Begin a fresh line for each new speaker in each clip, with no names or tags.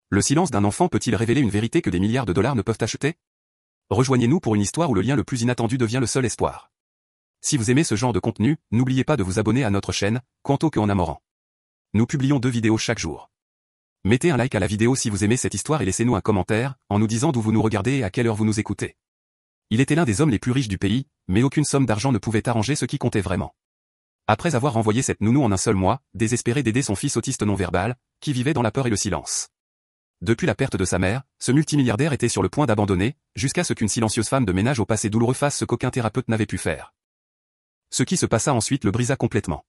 Le silence d'un enfant peut-il révéler une vérité que des milliards de dollars ne peuvent acheter? Rejoignez-nous pour une histoire où le lien le plus inattendu devient le seul espoir. Si vous aimez ce genre de contenu, n'oubliez pas de vous abonner à notre chaîne, Quanto que en Amoran. Nous publions 2 vidéos chaque jour. Mettez un like à la vidéo si vous aimez cette histoire et laissez-nous un commentaire, en nous disant d'où vous nous regardez et à quelle heure vous nous écoutez. Il était l'un des hommes les plus riches du pays, mais aucune somme d'argent ne pouvait arranger ce qui comptait vraiment. Après avoir renvoyé cette nounou en un seul mois, désespéré d'aider son fils autiste non-verbal, qui vivait dans la peur et le silence. Depuis la perte de sa mère, ce multimilliardaire était sur le point d'abandonner, jusqu'à ce qu'une silencieuse femme de ménage au passé douloureux fasse ce qu'aucun thérapeute n'avait pu faire. Ce qui se passa ensuite le brisa complètement.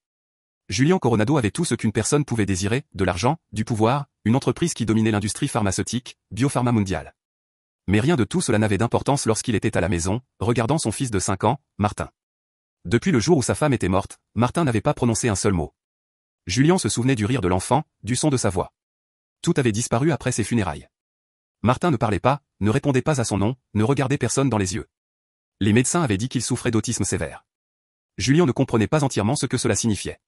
Julian Coronado avait tout ce qu'une personne pouvait désirer, de l'argent, du pouvoir, une entreprise qui dominait l'industrie pharmaceutique, Biopharma mondiale. Mais rien de tout cela n'avait d'importance lorsqu'il était à la maison, regardant son fils de 5 ans, Martin. Depuis le jour où sa femme était morte, Martin n'avait pas prononcé un seul mot. Julian se souvenait du rire de l'enfant, du son de sa voix. Tout avait disparu après ses funérailles. Martin ne parlait pas, ne répondait pas à son nom, ne regardait personne dans les yeux. Les médecins avaient dit qu'il souffrait d'autisme sévère. Julian ne comprenait pas entièrement ce que cela signifiait.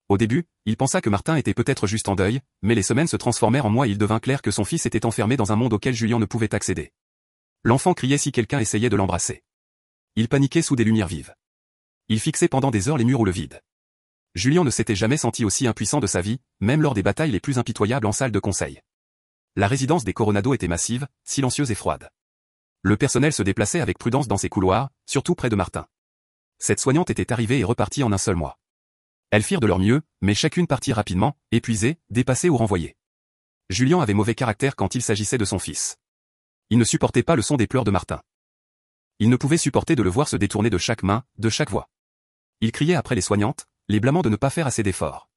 Au début, il pensa que Martin était peut-être juste en deuil, mais les semaines se transformèrent en mois et il devint clair que son fils était enfermé dans un monde auquel Julian ne pouvait accéder. L'enfant criait si quelqu'un essayait de l'embrasser. Il paniquait sous des lumières vives. Il fixait pendant des heures les murs ou le vide. Julian ne s'était jamais senti aussi impuissant de sa vie, même lors des batailles les plus impitoyables en salle de conseil. La résidence des Coronado était massive, silencieuse et froide. Le personnel se déplaçait avec prudence dans ses couloirs, surtout près de Martin. Cette soignante était arrivée et repartie en un seul mois. Elles firent de leur mieux, mais chacune partit rapidement, épuisée, dépassée ou renvoyée. Julian avait mauvais caractère quand il s'agissait de son fils. Il ne supportait pas le son des pleurs de Martin. Il ne pouvait supporter de le voir se détourner de chaque main, de chaque voix. Il criait après les soignantes, les blâmant de ne pas faire assez d'efforts.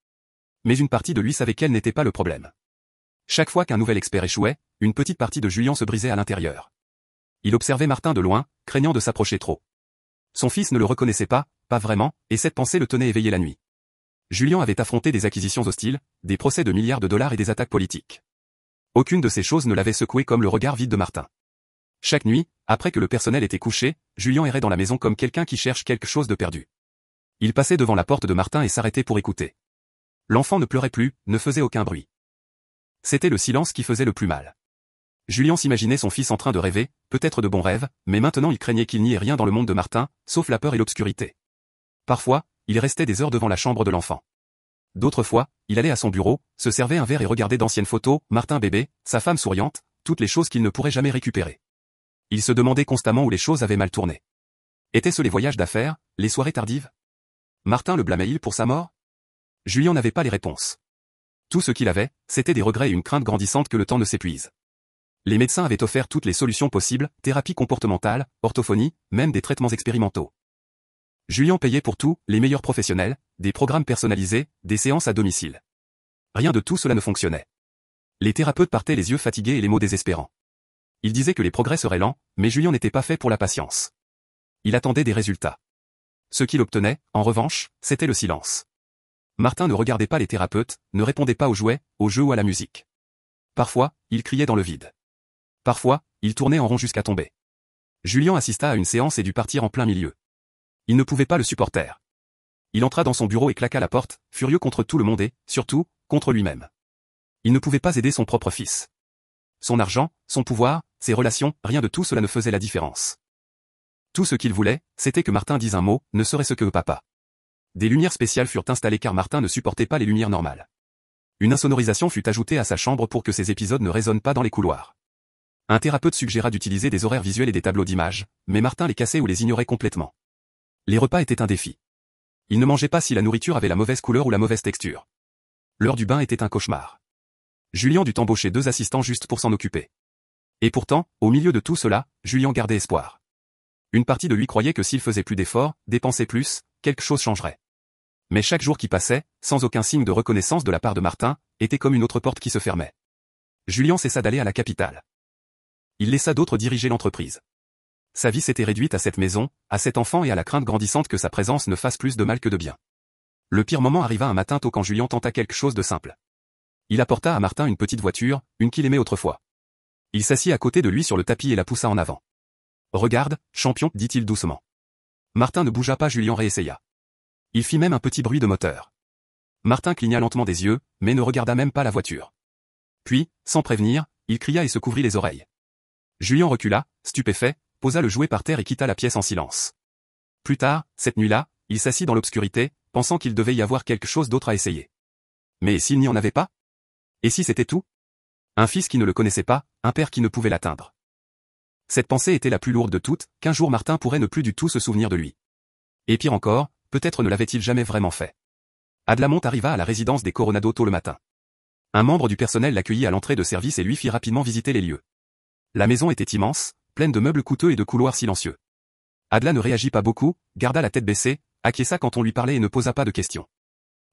Mais une partie de lui savait qu'elle n'était pas le problème. Chaque fois qu'un nouvel expert échouait, une petite partie de Julian se brisait à l'intérieur. Il observait Martin de loin, craignant de s'approcher trop. Son fils ne le reconnaissait pas vraiment, et cette pensée le tenait éveillé la nuit. Julian avait affronté des acquisitions hostiles, des procès de milliards de dollars et des attaques politiques. Aucune de ces choses ne l'avait secoué comme le regard vide de Martin. Chaque nuit, après que le personnel était couché, Julian errait dans la maison comme quelqu'un qui cherche quelque chose de perdu. Il passait devant la porte de Martin et s'arrêtait pour écouter. L'enfant ne pleurait plus, ne faisait aucun bruit. C'était le silence qui faisait le plus mal. Julian s'imaginait son fils en train de rêver, peut-être de bons rêves, mais maintenant il craignait qu'il n'y ait rien dans le monde de Martin, sauf la peur et l'obscurité. Parfois, il restait des heures devant la chambre de l'enfant. D'autres fois, il allait à son bureau, se servait un verre et regardait d'anciennes photos, Martin bébé, sa femme souriante, toutes les choses qu'il ne pourrait jamais récupérer. Il se demandait constamment où les choses avaient mal tourné. Étaient-ce les voyages d'affaires, les soirées tardives? Martin le blâmait-il pour sa mort? Julian n'avait pas les réponses. Tout ce qu'il avait, c'était des regrets et une crainte grandissante que le temps ne s'épuise. Les médecins avaient offert toutes les solutions possibles, thérapie comportementale, orthophonie, même des traitements expérimentaux. Julian payait pour tout, les meilleurs professionnels, des programmes personnalisés, des séances à domicile. Rien de tout cela ne fonctionnait. Les thérapeutes partaient les yeux fatigués et les mots désespérants. Ils disaient que les progrès seraient lents, mais Julian n'était pas fait pour la patience. Il attendait des résultats. Ce qu'il obtenait, en revanche, c'était le silence. Martin ne regardait pas les thérapeutes, ne répondait pas aux jouets, aux jeux ou à la musique. Parfois, il criait dans le vide. Parfois, il tournait en rond jusqu'à tomber. Julian assista à une séance et dut partir en plein milieu. Il ne pouvait pas le supporter. Il entra dans son bureau et claqua la porte, furieux contre tout le monde et, surtout, contre lui-même. Il ne pouvait pas aider son propre fils. Son argent, son pouvoir, ses relations, rien de tout cela ne faisait la différence. Tout ce qu'il voulait, c'était que Martin dise un mot, ne serait-ce que papa. Des lumières spéciales furent installées car Martin ne supportait pas les lumières normales. Une insonorisation fut ajoutée à sa chambre pour que ces épisodes ne résonnent pas dans les couloirs. Un thérapeute suggéra d'utiliser des horaires visuels et des tableaux d'images, mais Martin les cassait ou les ignorait complètement. Les repas étaient un défi. Il ne mangeait pas si la nourriture avait la mauvaise couleur ou la mauvaise texture. L'heure du bain était un cauchemar. Julian dut embaucher 2 assistants juste pour s'en occuper. Et pourtant, au milieu de tout cela, Julian gardait espoir. Une partie de lui croyait que s'il faisait plus d'efforts, dépensait plus, quelque chose changerait. Mais chaque jour qui passait, sans aucun signe de reconnaissance de la part de Martin, était comme une autre porte qui se fermait. Julian cessa d'aller à la capitale. Il laissa d'autres diriger l'entreprise. Sa vie s'était réduite à cette maison, à cet enfant et à la crainte grandissante que sa présence ne fasse plus de mal que de bien. Le pire moment arriva un matin tôt quand Julian tenta quelque chose de simple. Il apporta à Martin une petite voiture, une qu'il aimait autrefois. Il s'assit à côté de lui sur le tapis et la poussa en avant. « Regarde, champion, dit-il doucement. » Martin ne bougea pas, Julian réessaya. Il fit même un petit bruit de moteur. Martin cligna lentement des yeux, mais ne regarda même pas la voiture. Puis, sans prévenir, il cria et se couvrit les oreilles. Julien recula, stupéfait, posa le jouet par terre et quitta la pièce en silence. Plus tard, cette nuit-là, il s'assit dans l'obscurité, pensant qu'il devait y avoir quelque chose d'autre à essayer. Mais s'il n'y en avait pas? Et si c'était tout? Un fils qui ne le connaissait pas, un père qui ne pouvait l'atteindre. Cette pensée était la plus lourde de toutes, qu'un jour Martin pourrait ne plus du tout se souvenir de lui. Et pire encore, peut-être ne l'avait-il jamais vraiment fait. Adlamont arriva à la résidence des Coronado tôt le matin. Un membre du personnel l'accueillit à l'entrée de service et lui fit rapidement visiter les lieux. La maison était immense, pleine de meubles coûteux et de couloirs silencieux. Adla ne réagit pas beaucoup, garda la tête baissée, acquiesça quand on lui parlait et ne posa pas de questions.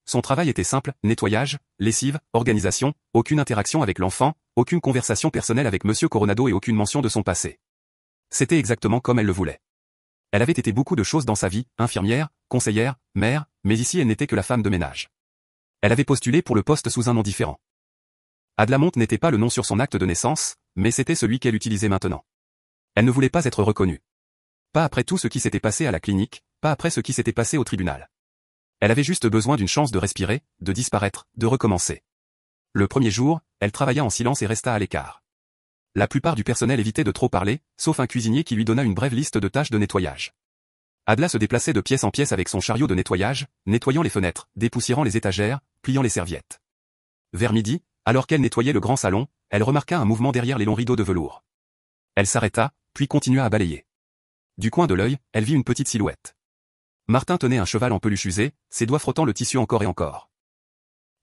Son travail était simple, nettoyage, lessive, organisation, aucune interaction avec l'enfant, aucune conversation personnelle avec Monsieur Coronado et aucune mention de son passé. C'était exactement comme elle le voulait. Elle avait été beaucoup de choses dans sa vie, infirmière, conseillère, mère, mais ici elle n'était que la femme de ménage. Elle avait postulé pour le poste sous un nom différent. Adlamont n'était pas le nom sur son acte de naissance, mais c'était celui qu'elle utilisait maintenant. Elle ne voulait pas être reconnue. Pas après tout ce qui s'était passé à la clinique, pas après ce qui s'était passé au tribunal. Elle avait juste besoin d'une chance de respirer, de disparaître, de recommencer. Le premier jour, elle travailla en silence et resta à l'écart. La plupart du personnel évitait de trop parler, sauf un cuisinier qui lui donna une brève liste de tâches de nettoyage. Adla se déplaçait de pièce en pièce avec son chariot de nettoyage, nettoyant les fenêtres, dépoussiérant les étagères, pliant les serviettes. Vers midi, alors qu'elle nettoyait le grand salon, elle remarqua un mouvement derrière les longs rideaux de velours. Elle s'arrêta, puis continua à balayer. Du coin de l'œil, elle vit une petite silhouette. Martin tenait un cheval en peluche usé, ses doigts frottant le tissu encore et encore.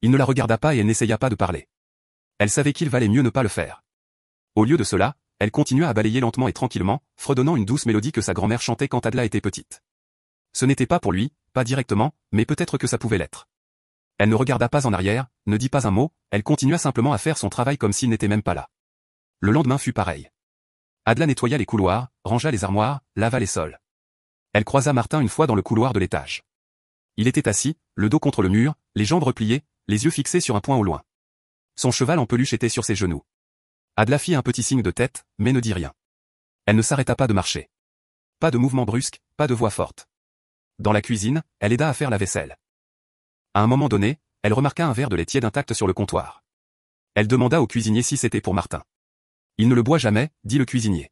Il ne la regarda pas et elle n'essaya pas de parler. Elle savait qu'il valait mieux ne pas le faire. Au lieu de cela, elle continua à balayer lentement et tranquillement, fredonnant une douce mélodie que sa grand-mère chantait quand Adla était petite. Ce n'était pas pour lui, pas directement, mais peut-être que ça pouvait l'être. Elle ne regarda pas en arrière, ne dit pas un mot, elle continua simplement à faire son travail comme s'il n'était même pas là. Le lendemain fut pareil. Adla nettoya les couloirs, rangea les armoires, lava les sols. Elle croisa Martin une fois dans le couloir de l'étage. Il était assis, le dos contre le mur, les jambes repliées, les yeux fixés sur un point au loin. Son cheval en peluche était sur ses genoux. Adla fit un petit signe de tête, mais ne dit rien. Elle ne s'arrêta pas de marcher. Pas de mouvement brusque, pas de voix forte. Dans la cuisine, elle aida à faire la vaisselle. À un moment donné, elle remarqua un verre de lait tiède intact sur le comptoir. Elle demanda au cuisinier si c'était pour Martin. Il ne le boit jamais, dit le cuisinier.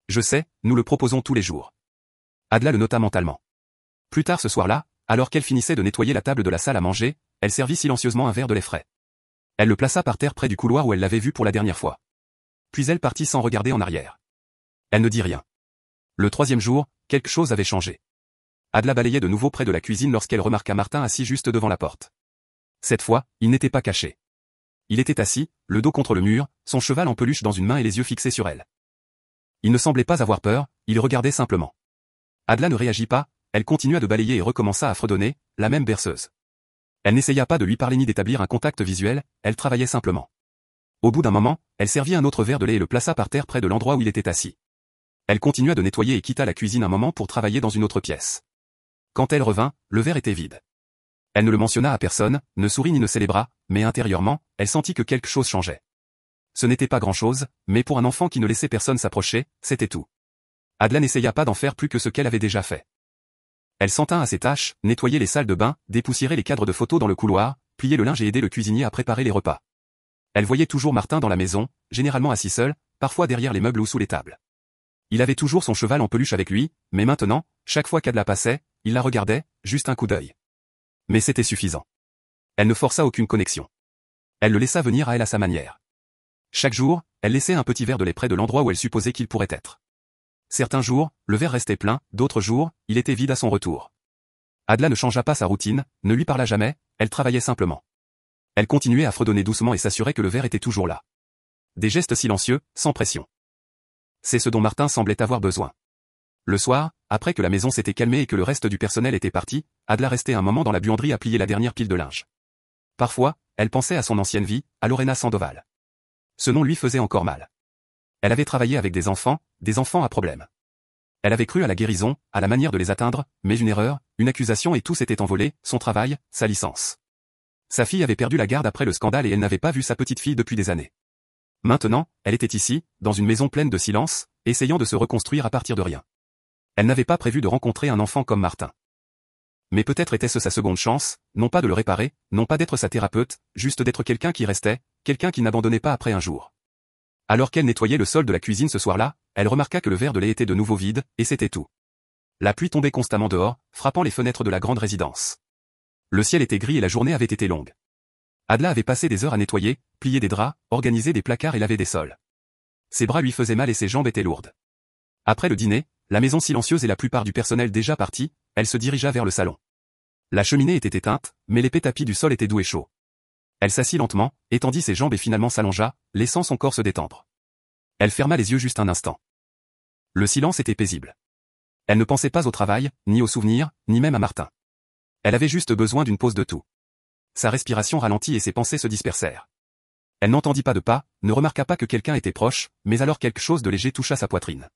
Je sais, nous le proposons tous les jours. Adla le nota mentalement. Plus tard ce soir-là, alors qu'elle finissait de nettoyer la table de la salle à manger, elle servit silencieusement un verre de lait frais. Elle le plaça par terre près du couloir où elle l'avait vu pour la dernière fois. Puis elle partit sans regarder en arrière. Elle ne dit rien. Le troisième jour, quelque chose avait changé. Adla balayait de nouveau près de la cuisine lorsqu'elle remarqua Martin assis juste devant la porte. Cette fois, il n'était pas caché. Il était assis, le dos contre le mur, son cheval en peluche dans une main et les yeux fixés sur elle. Il ne semblait pas avoir peur, il regardait simplement. Adla ne réagit pas, elle continua de balayer et recommença à fredonner, la même berceuse. Elle n'essaya pas de lui parler ni d'établir un contact visuel, elle travaillait simplement. Au bout d'un moment, elle servit un autre verre de lait et le plaça par terre près de l'endroit où il était assis. Elle continua de nettoyer et quitta la cuisine un moment pour travailler dans une autre pièce. Quand elle revint, le verre était vide. Elle ne le mentionna à personne, ne sourit ni ne célébra, mais intérieurement, elle sentit que quelque chose changeait. Ce n'était pas grand-chose, mais pour un enfant qui ne laissait personne s'approcher, c'était tout. Adla n'essaya pas d'en faire plus que ce qu'elle avait déjà fait. Elle s'en tint à ses tâches, nettoyer les salles de bain, dépoussiérer les cadres de photos dans le couloir, plier le linge et aider le cuisinier à préparer les repas. Elle voyait toujours Martin dans la maison, généralement assis seul, parfois derrière les meubles ou sous les tables. Il avait toujours son cheval en peluche avec lui, mais maintenant, chaque fois qu'Adla passait, il la regardait, juste un coup d'œil. Mais c'était suffisant. Elle ne força aucune connexion. Elle le laissa venir à elle à sa manière. Chaque jour, elle laissait un petit verre de lait près de l'endroit où elle supposait qu'il pourrait être. Certains jours, le verre restait plein, d'autres jours, il était vide à son retour. Adla ne changea pas sa routine, ne lui parla jamais, elle travaillait simplement. Elle continuait à fredonner doucement et s'assurait que le verre était toujours là. Des gestes silencieux, sans pression. C'est ce dont Martin semblait avoir besoin. Le soir, après que la maison s'était calmée et que le reste du personnel était parti, Adla restait un moment dans la buanderie à plier la dernière pile de linge. Parfois, elle pensait à son ancienne vie, à Lorena Sandoval. Ce nom lui faisait encore mal. Elle avait travaillé avec des enfants à problème. Elle avait cru à la guérison, à la manière de les atteindre, mais une erreur, une accusation et tout s'était envolé, son travail, sa licence. Sa fille avait perdu la garde après le scandale et elle n'avait pas vu sa petite fille depuis des années. Maintenant, elle était ici, dans une maison pleine de silence, essayant de se reconstruire à partir de rien. Elle n'avait pas prévu de rencontrer un enfant comme Martin. Mais peut-être était-ce sa seconde chance, non pas de le réparer, non pas d'être sa thérapeute, juste d'être quelqu'un qui restait, quelqu'un qui n'abandonnait pas après un jour. Alors qu'elle nettoyait le sol de la cuisine ce soir-là, elle remarqua que le verre de lait était de nouveau vide, et c'était tout. La pluie tombait constamment dehors, frappant les fenêtres de la grande résidence. Le ciel était gris et la journée avait été longue. Adla avait passé des heures à nettoyer, plier des draps, organiser des placards et laver des sols. Ses bras lui faisaient mal et ses jambes étaient lourdes. Après le dîner, la maison silencieuse et la plupart du personnel déjà parti, elle se dirigea vers le salon. La cheminée était éteinte, mais l'épais tapis du sol était doux et chaud. Elle s'assit lentement, étendit ses jambes et finalement s'allongea, laissant son corps se détendre. Elle ferma les yeux juste un instant. Le silence était paisible. Elle ne pensait pas au travail, ni aux souvenirs, ni même à Martin. Elle avait juste besoin d'une pause de tout. Sa respiration ralentit et ses pensées se dispersèrent. Elle n'entendit pas de pas, ne remarqua pas que quelqu'un était proche, mais alors quelque chose de léger toucha sa poitrine.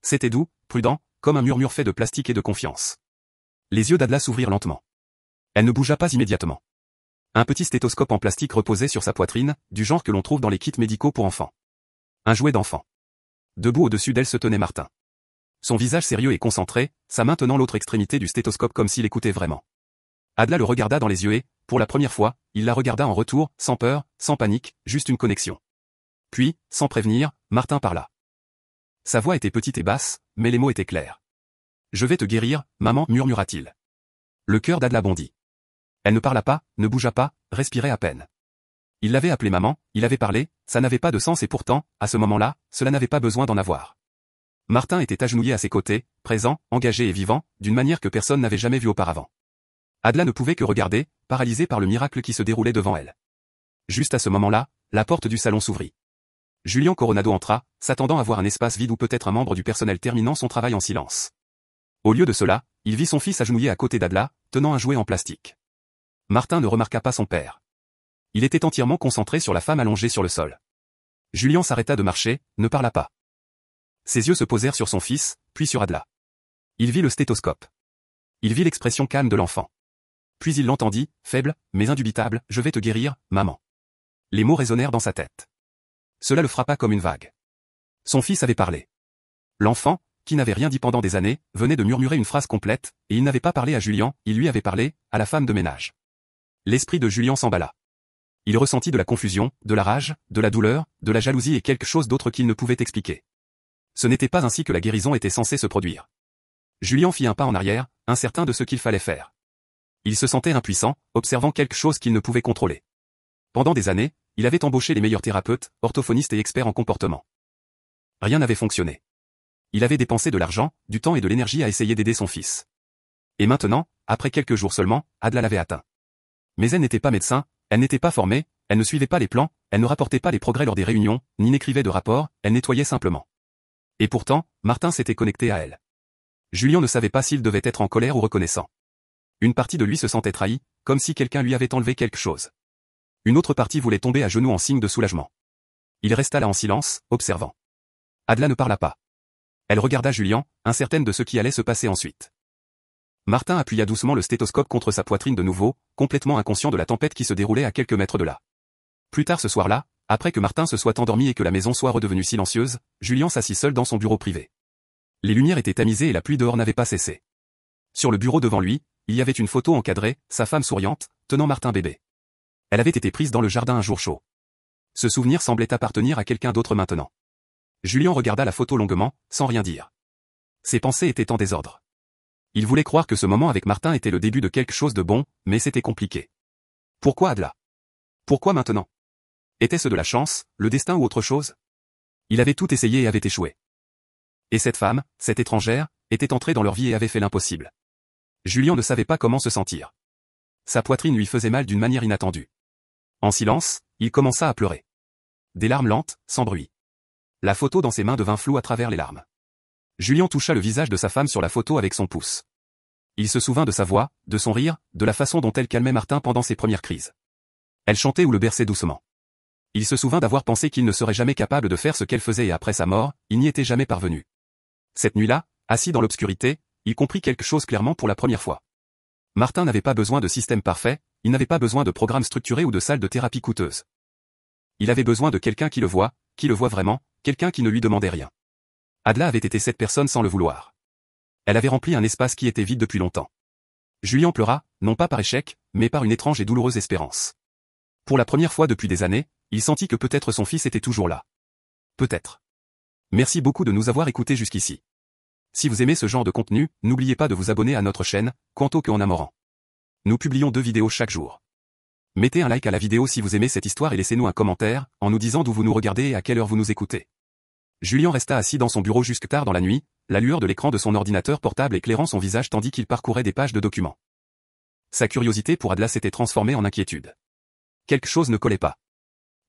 C'était doux, prudent, comme un murmure fait de plastique et de confiance. Les yeux d'Adla s'ouvrirent lentement. Elle ne bougea pas immédiatement. Un petit stéthoscope en plastique reposait sur sa poitrine, du genre que l'on trouve dans les kits médicaux pour enfants. Un jouet d'enfant. Debout au-dessus d'elle se tenait Martin. Son visage sérieux et concentré, sa main tenant l'autre extrémité du stéthoscope comme s'il écoutait vraiment. Adla le regarda dans les yeux et, pour la première fois, il la regarda en retour, sans peur, sans panique, juste une connexion. Puis, sans prévenir, Martin parla. Sa voix était petite et basse, mais les mots étaient clairs. « Je vais te guérir, maman, murmura-t-il. » Le cœur d'Adla bondit. Elle ne parla pas, ne bougea pas, respirait à peine. Il l'avait appelée maman, il avait parlé, ça n'avait pas de sens et pourtant, à ce moment-là, cela n'avait pas besoin d'en avoir. Martin était agenouillé à ses côtés, présent, engagé et vivant, d'une manière que personne n'avait jamais vue auparavant. Adla ne pouvait que regarder, paralysée par le miracle qui se déroulait devant elle. Juste à ce moment-là, la porte du salon s'ouvrit. Julian Coronado entra, s'attendant à voir un espace vide ou peut-être un membre du personnel terminant son travail en silence. Au lieu de cela, il vit son fils agenouillé à côté d'Adla, tenant un jouet en plastique. Martin ne remarqua pas son père. Il était entièrement concentré sur la femme allongée sur le sol. Julian s'arrêta de marcher, ne parla pas. Ses yeux se posèrent sur son fils, puis sur Adla. Il vit le stéthoscope. Il vit l'expression calme de l'enfant. Puis il l'entendit, faible, mais indubitable, « Je vais te guérir, maman. » Les mots résonnèrent dans sa tête. Cela le frappa comme une vague. Son fils avait parlé. L'enfant, qui n'avait rien dit pendant des années, venait de murmurer une phrase complète, et il n'avait pas parlé à Julian, il lui avait parlé, à la femme de ménage. L'esprit de Julian s'emballa. Il ressentit de la confusion, de la rage, de la douleur, de la jalousie et quelque chose d'autre qu'il ne pouvait expliquer. Ce n'était pas ainsi que la guérison était censée se produire. Julian fit un pas en arrière, incertain de ce qu'il fallait faire. Il se sentait impuissant, observant quelque chose qu'il ne pouvait contrôler. Pendant des années, il avait embauché les meilleurs thérapeutes, orthophonistes et experts en comportement. Rien n'avait fonctionné. Il avait dépensé de l'argent, du temps et de l'énergie à essayer d'aider son fils. Et maintenant, après quelques jours seulement, Adla l'avait atteint. Mais elle n'était pas médecin, elle n'était pas formée, elle ne suivait pas les plans, elle ne rapportait pas les progrès lors des réunions, ni n'écrivait de rapports, elle nettoyait simplement. Et pourtant, Martin s'était connecté à elle. Julian ne savait pas s'il devait être en colère ou reconnaissant. Une partie de lui se sentait trahi, comme si quelqu'un lui avait enlevé quelque chose. Une autre partie voulait tomber à genoux en signe de soulagement. Il resta là en silence, observant. Adla ne parla pas. Elle regarda Julian, incertaine de ce qui allait se passer ensuite. Martin appuya doucement le stéthoscope contre sa poitrine de nouveau, complètement inconscient de la tempête qui se déroulait à quelques mètres de là. Plus tard ce soir-là, après que Martin se soit endormi et que la maison soit redevenue silencieuse, Julian s'assit seul dans son bureau privé. Les lumières étaient tamisées et la pluie dehors n'avait pas cessé. Sur le bureau devant lui, il y avait une photo encadrée, sa femme souriante, tenant Martin bébé. Elle avait été prise dans le jardin un jour chaud. Ce souvenir semblait appartenir à quelqu'un d'autre maintenant. Julian regarda la photo longuement, sans rien dire. Ses pensées étaient en désordre. Il voulait croire que ce moment avec Martin était le début de quelque chose de bon, mais c'était compliqué. Pourquoi Adla? Pourquoi maintenant? Était-ce de la chance, le destin ou autre chose? Il avait tout essayé et avait échoué. Et cette femme, cette étrangère, était entrée dans leur vie et avait fait l'impossible. Julian ne savait pas comment se sentir. Sa poitrine lui faisait mal d'une manière inattendue. En silence, il commença à pleurer. Des larmes lentes, sans bruit. La photo dans ses mains devint floue à travers les larmes. Julian toucha le visage de sa femme sur la photo avec son pouce. Il se souvint de sa voix, de son rire, de la façon dont elle calmait Martin pendant ses premières crises. Elle chantait ou le berçait doucement. Il se souvint d'avoir pensé qu'il ne serait jamais capable de faire ce qu'elle faisait et après sa mort, il n'y était jamais parvenu. Cette nuit-là, assis dans l'obscurité, il comprit quelque chose clairement pour la première fois. Martin n'avait pas besoin de système parfait, il n'avait pas besoin de programme structuré ou de salle de thérapie coûteuse. Il avait besoin de quelqu'un qui le voit vraiment, quelqu'un qui ne lui demandait rien. Adla avait été cette personne sans le vouloir. Elle avait rempli un espace qui était vide depuis longtemps. Julian pleura, non pas par échec, mais par une étrange et douloureuse espérance. Pour la première fois depuis des années, il sentit que peut-être son fils était toujours là. Peut-être. Merci beaucoup de nous avoir écoutés jusqu'ici. Si vous aimez ce genre de contenu, n'oubliez pas de vous abonner à notre chaîne, Quanto que en Amoran. Nous publions 2 vidéos chaque jour. Mettez un like à la vidéo si vous aimez cette histoire et laissez-nous un commentaire, en nous disant d'où vous nous regardez et à quelle heure vous nous écoutez. Julien resta assis dans son bureau jusque tard dans la nuit, la lueur de l'écran de son ordinateur portable éclairant son visage tandis qu'il parcourait des pages de documents. Sa curiosité pour Adla s'était transformée en inquiétude. Quelque chose ne collait pas.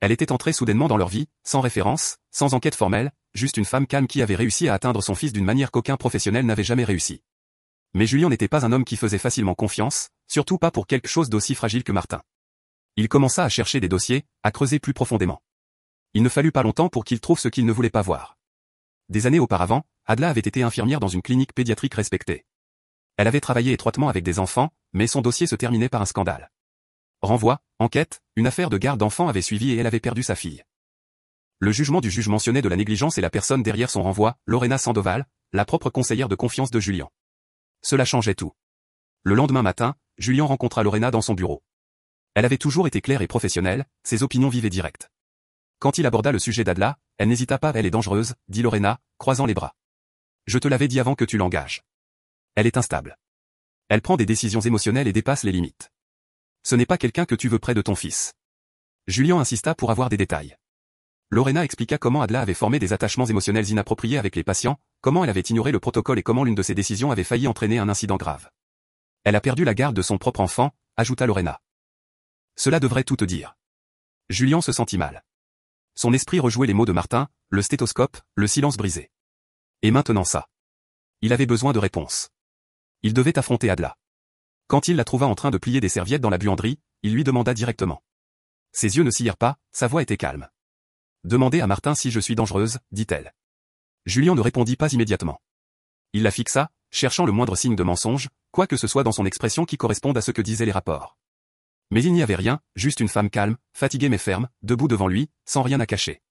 Elle était entrée soudainement dans leur vie, sans référence, sans enquête formelle, juste une femme calme qui avait réussi à atteindre son fils d'une manière qu'aucun professionnel n'avait jamais réussi. Mais Julien n'était pas un homme qui faisait facilement confiance, surtout pas pour quelque chose d'aussi fragile que Martin. Il commença à chercher des dossiers, à creuser plus profondément. Il ne fallut pas longtemps pour qu'il trouve ce qu'il ne voulait pas voir. Des années auparavant, Adla avait été infirmière dans une clinique pédiatrique respectée. Elle avait travaillé étroitement avec des enfants, mais son dossier se terminait par un scandale. Renvoi, enquête, une affaire de garde d'enfants avait suivi et elle avait perdu sa fille. Le jugement du juge mentionnait de la négligence et la personne derrière son renvoi, Lorena Sandoval, la propre conseillère de confiance de Julien. Cela changeait tout. Le lendemain matin, Julien rencontra Lorena dans son bureau. Elle avait toujours été claire et professionnelle, ses opinions vives et directes. Quand il aborda le sujet d'Adla, elle n'hésita pas, elle est dangereuse, dit Lorena, croisant les bras. Je te l'avais dit avant que tu l'engages. Elle est instable. Elle prend des décisions émotionnelles et dépasse les limites. Ce n'est pas quelqu'un que tu veux près de ton fils. Julien insista pour avoir des détails. Lorena expliqua comment Adla avait formé des attachements émotionnels inappropriés avec les patients, comment elle avait ignoré le protocole et comment l'une de ses décisions avait failli entraîner un incident grave. Elle a perdu la garde de son propre enfant, ajouta Lorena. Cela devrait tout te dire. Julien se sentit mal. Son esprit rejouait les mots de Martin, le stéthoscope, le silence brisé. Et maintenant ça. Il avait besoin de réponses. Il devait affronter Adla. Quand il la trouva en train de plier des serviettes dans la buanderie, il lui demanda directement. Ses yeux ne sillèrent pas, sa voix était calme. Demandez à Martin si je suis dangereuse, dit-elle. Julien ne répondit pas immédiatement. Il la fixa, cherchant le moindre signe de mensonge, quoi que ce soit dans son expression qui corresponde à ce que disaient les rapports. Mais il n'y avait rien, juste une femme calme, fatiguée mais ferme, debout devant lui, sans rien à cacher.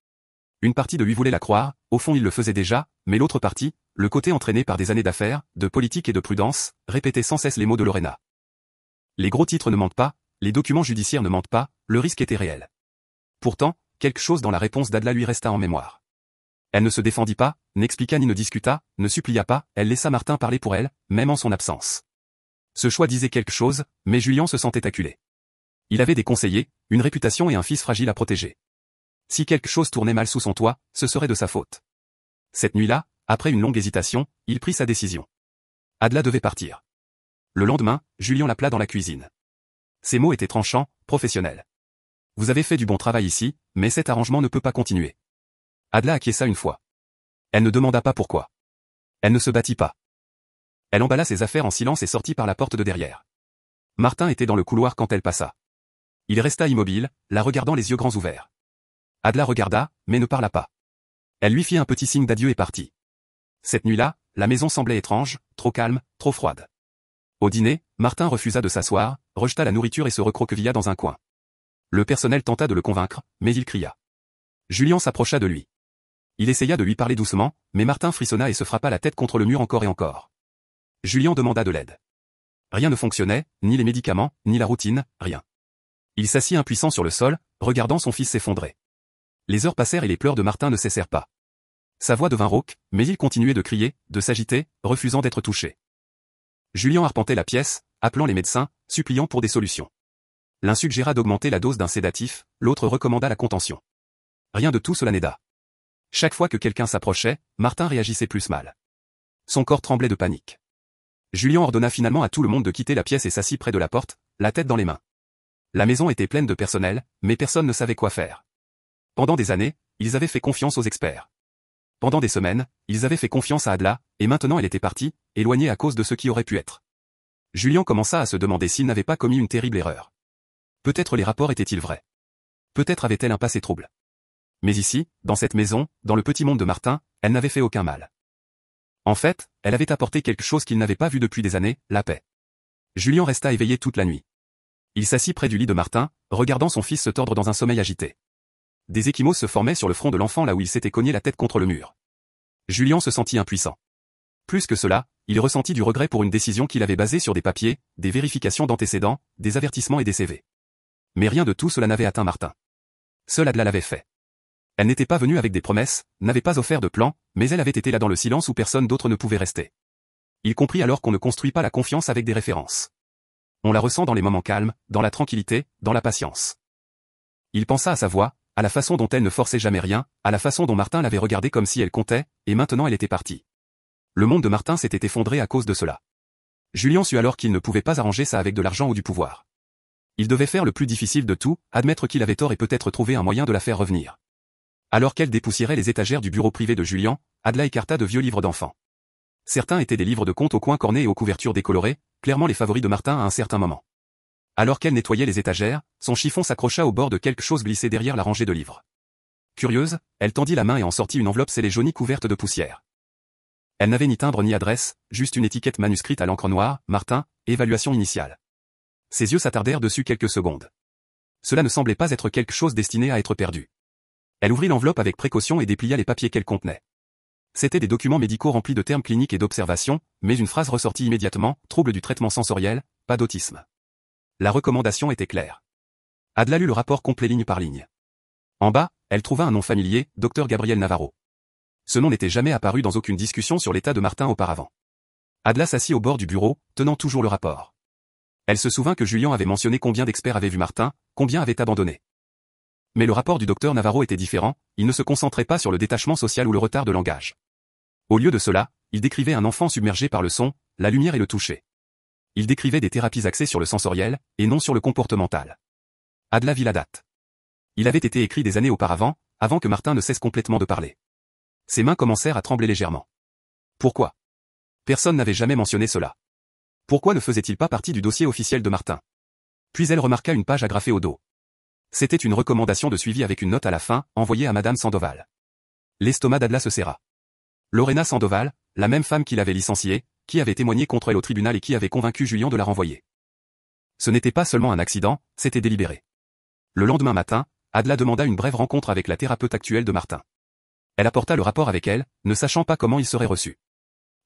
Une partie de lui voulait la croire, au fond il le faisait déjà, mais l'autre partie, le côté entraîné par des années d'affaires, de politique et de prudence, répétait sans cesse les mots de Lorena. Les gros titres ne mentent pas, les documents judiciaires ne mentent pas, le risque était réel. Pourtant, quelque chose dans la réponse d'Adla lui resta en mémoire. Elle ne se défendit pas, n'expliqua ni ne discuta, ne supplia pas, elle laissa Martin parler pour elle, même en son absence. Ce choix disait quelque chose, mais Julien se sentait acculé. Il avait des conseillers, une réputation et un fils fragile à protéger. Si quelque chose tournait mal sous son toit, ce serait de sa faute. Cette nuit-là, après une longue hésitation, il prit sa décision. Adla devait partir. Le lendemain, Julien l'appela dans la cuisine. Ses mots étaient tranchants, professionnels. Vous avez fait du bon travail ici, mais cet arrangement ne peut pas continuer. Adla acquiesça une fois. Elle ne demanda pas pourquoi. Elle ne se battit pas. Elle emballa ses affaires en silence et sortit par la porte de derrière. Martin était dans le couloir quand elle passa. Il resta immobile, la regardant les yeux grands ouverts. Adla regarda, mais ne parla pas. Elle lui fit un petit signe d'adieu et partit. Cette nuit-là, la maison semblait étrange, trop calme, trop froide. Au dîner, Martin refusa de s'asseoir, rejeta la nourriture et se recroquevilla dans un coin. Le personnel tenta de le convaincre, mais il cria. Julien s'approcha de lui. Il essaya de lui parler doucement, mais Martin frissonna et se frappa la tête contre le mur encore et encore. Julien demanda de l'aide. Rien ne fonctionnait, ni les médicaments, ni la routine, rien. Il s'assit impuissant sur le sol, regardant son fils s'effondrer. Les heures passèrent et les pleurs de Martin ne cessèrent pas. Sa voix devint rauque, mais il continuait de crier, de s'agiter, refusant d'être touché. Julien arpentait la pièce, appelant les médecins, suppliant pour des solutions. L'un suggéra d'augmenter la dose d'un sédatif, l'autre recommanda la contention. Rien de tout cela n'aida. Chaque fois que quelqu'un s'approchait, Martin réagissait plus mal. Son corps tremblait de panique. Julien ordonna finalement à tout le monde de quitter la pièce et s'assit près de la porte, la tête dans les mains. La maison était pleine de personnel, mais personne ne savait quoi faire. Pendant des années, ils avaient fait confiance aux experts. Pendant des semaines, ils avaient fait confiance à Adla, et maintenant elle était partie, éloignée à cause de ce qui aurait pu être. Julien commença à se demander s'il n'avait pas commis une terrible erreur. Peut-être les rapports étaient-ils vrais. Peut-être avait-elle un passé trouble. Mais ici, dans cette maison, dans le petit monde de Martin, elle n'avait fait aucun mal. En fait, elle avait apporté quelque chose qu'il n'avait pas vu depuis des années, la paix. Julien resta éveillé toute la nuit. Il s'assit près du lit de Martin, regardant son fils se tordre dans un sommeil agité. Des ecchymoses se formaient sur le front de l'enfant là où il s'était cogné la tête contre le mur. Julien se sentit impuissant. Plus que cela, il ressentit du regret pour une décision qu'il avait basée sur des papiers, des vérifications d'antécédents, des avertissements et des CV. Mais rien de tout cela n'avait atteint Martin. Seule Adla l'avait fait. Elle n'était pas venue avec des promesses, n'avait pas offert de plan, mais elle avait été là dans le silence où personne d'autre ne pouvait rester. Il comprit alors qu'on ne construit pas la confiance avec des références. On la ressent dans les moments calmes, dans la tranquillité, dans la patience. Il pensa à sa voix, à la façon dont elle ne forçait jamais rien, à la façon dont Martin l'avait regardée comme si elle comptait, et maintenant elle était partie. Le monde de Martin s'était effondré à cause de cela. Julien sut alors qu'il ne pouvait pas arranger ça avec de l'argent ou du pouvoir. Il devait faire le plus difficile de tout, admettre qu'il avait tort et peut-être trouver un moyen de la faire revenir. Alors qu'elle dépoussiérait les étagères du bureau privé de Julien, Adla écarta de vieux livres d'enfants. Certains étaient des livres de contes aux coins cornés et aux couvertures décolorées, clairement les favoris de Martin à un certain moment. Alors qu'elle nettoyait les étagères, son chiffon s'accrocha au bord de quelque chose glissé derrière la rangée de livres. Curieuse, elle tendit la main et en sortit une enveloppe scellée jaunie couverte de poussière. Elle n'avait ni timbre ni adresse, juste une étiquette manuscrite à l'encre noire, Martin, évaluation initiale. Ses yeux s'attardèrent dessus quelques secondes. Cela ne semblait pas être quelque chose destiné à être perdu. Elle ouvrit l'enveloppe avec précaution et déplia les papiers qu'elle contenait. C'étaient des documents médicaux remplis de termes cliniques et d'observations, mais une phrase ressortit immédiatement, trouble du traitement sensoriel, pas d'autisme. La recommandation était claire. Adla lut le rapport complet ligne par ligne. En bas, elle trouva un nom familier, Dr Gabriel Navarro. Ce nom n'était jamais apparu dans aucune discussion sur l'état de Martin auparavant. Adla s'assit au bord du bureau, tenant toujours le rapport. Elle se souvint que Julien avait mentionné combien d'experts avaient vu Martin, combien avaient abandonné. Mais le rapport du docteur Navarro était différent, il ne se concentrait pas sur le détachement social ou le retard de langage. Au lieu de cela, il décrivait un enfant submergé par le son, la lumière et le toucher. Il décrivait des thérapies axées sur le sensoriel, et non sur le comportemental. Adla vit la date. Il avait été écrit des années auparavant, avant que Martin ne cesse complètement de parler. Ses mains commencèrent à trembler légèrement. Pourquoi? Personne n'avait jamais mentionné cela. Pourquoi ne faisait-il pas partie du dossier officiel de Martin? Puis elle remarqua une page agrafée au dos. C'était une recommandation de suivi avec une note à la fin, envoyée à Madame Sandoval. L'estomac d'Adla se serra. Lorena Sandoval, la même femme qui l'avait licenciée, qui avait témoigné contre elle au tribunal et qui avait convaincu Julien de la renvoyer. Ce n'était pas seulement un accident, c'était délibéré. Le lendemain matin, Adla demanda une brève rencontre avec la thérapeute actuelle de Martin. Elle apporta le rapport avec elle, ne sachant pas comment il serait reçu.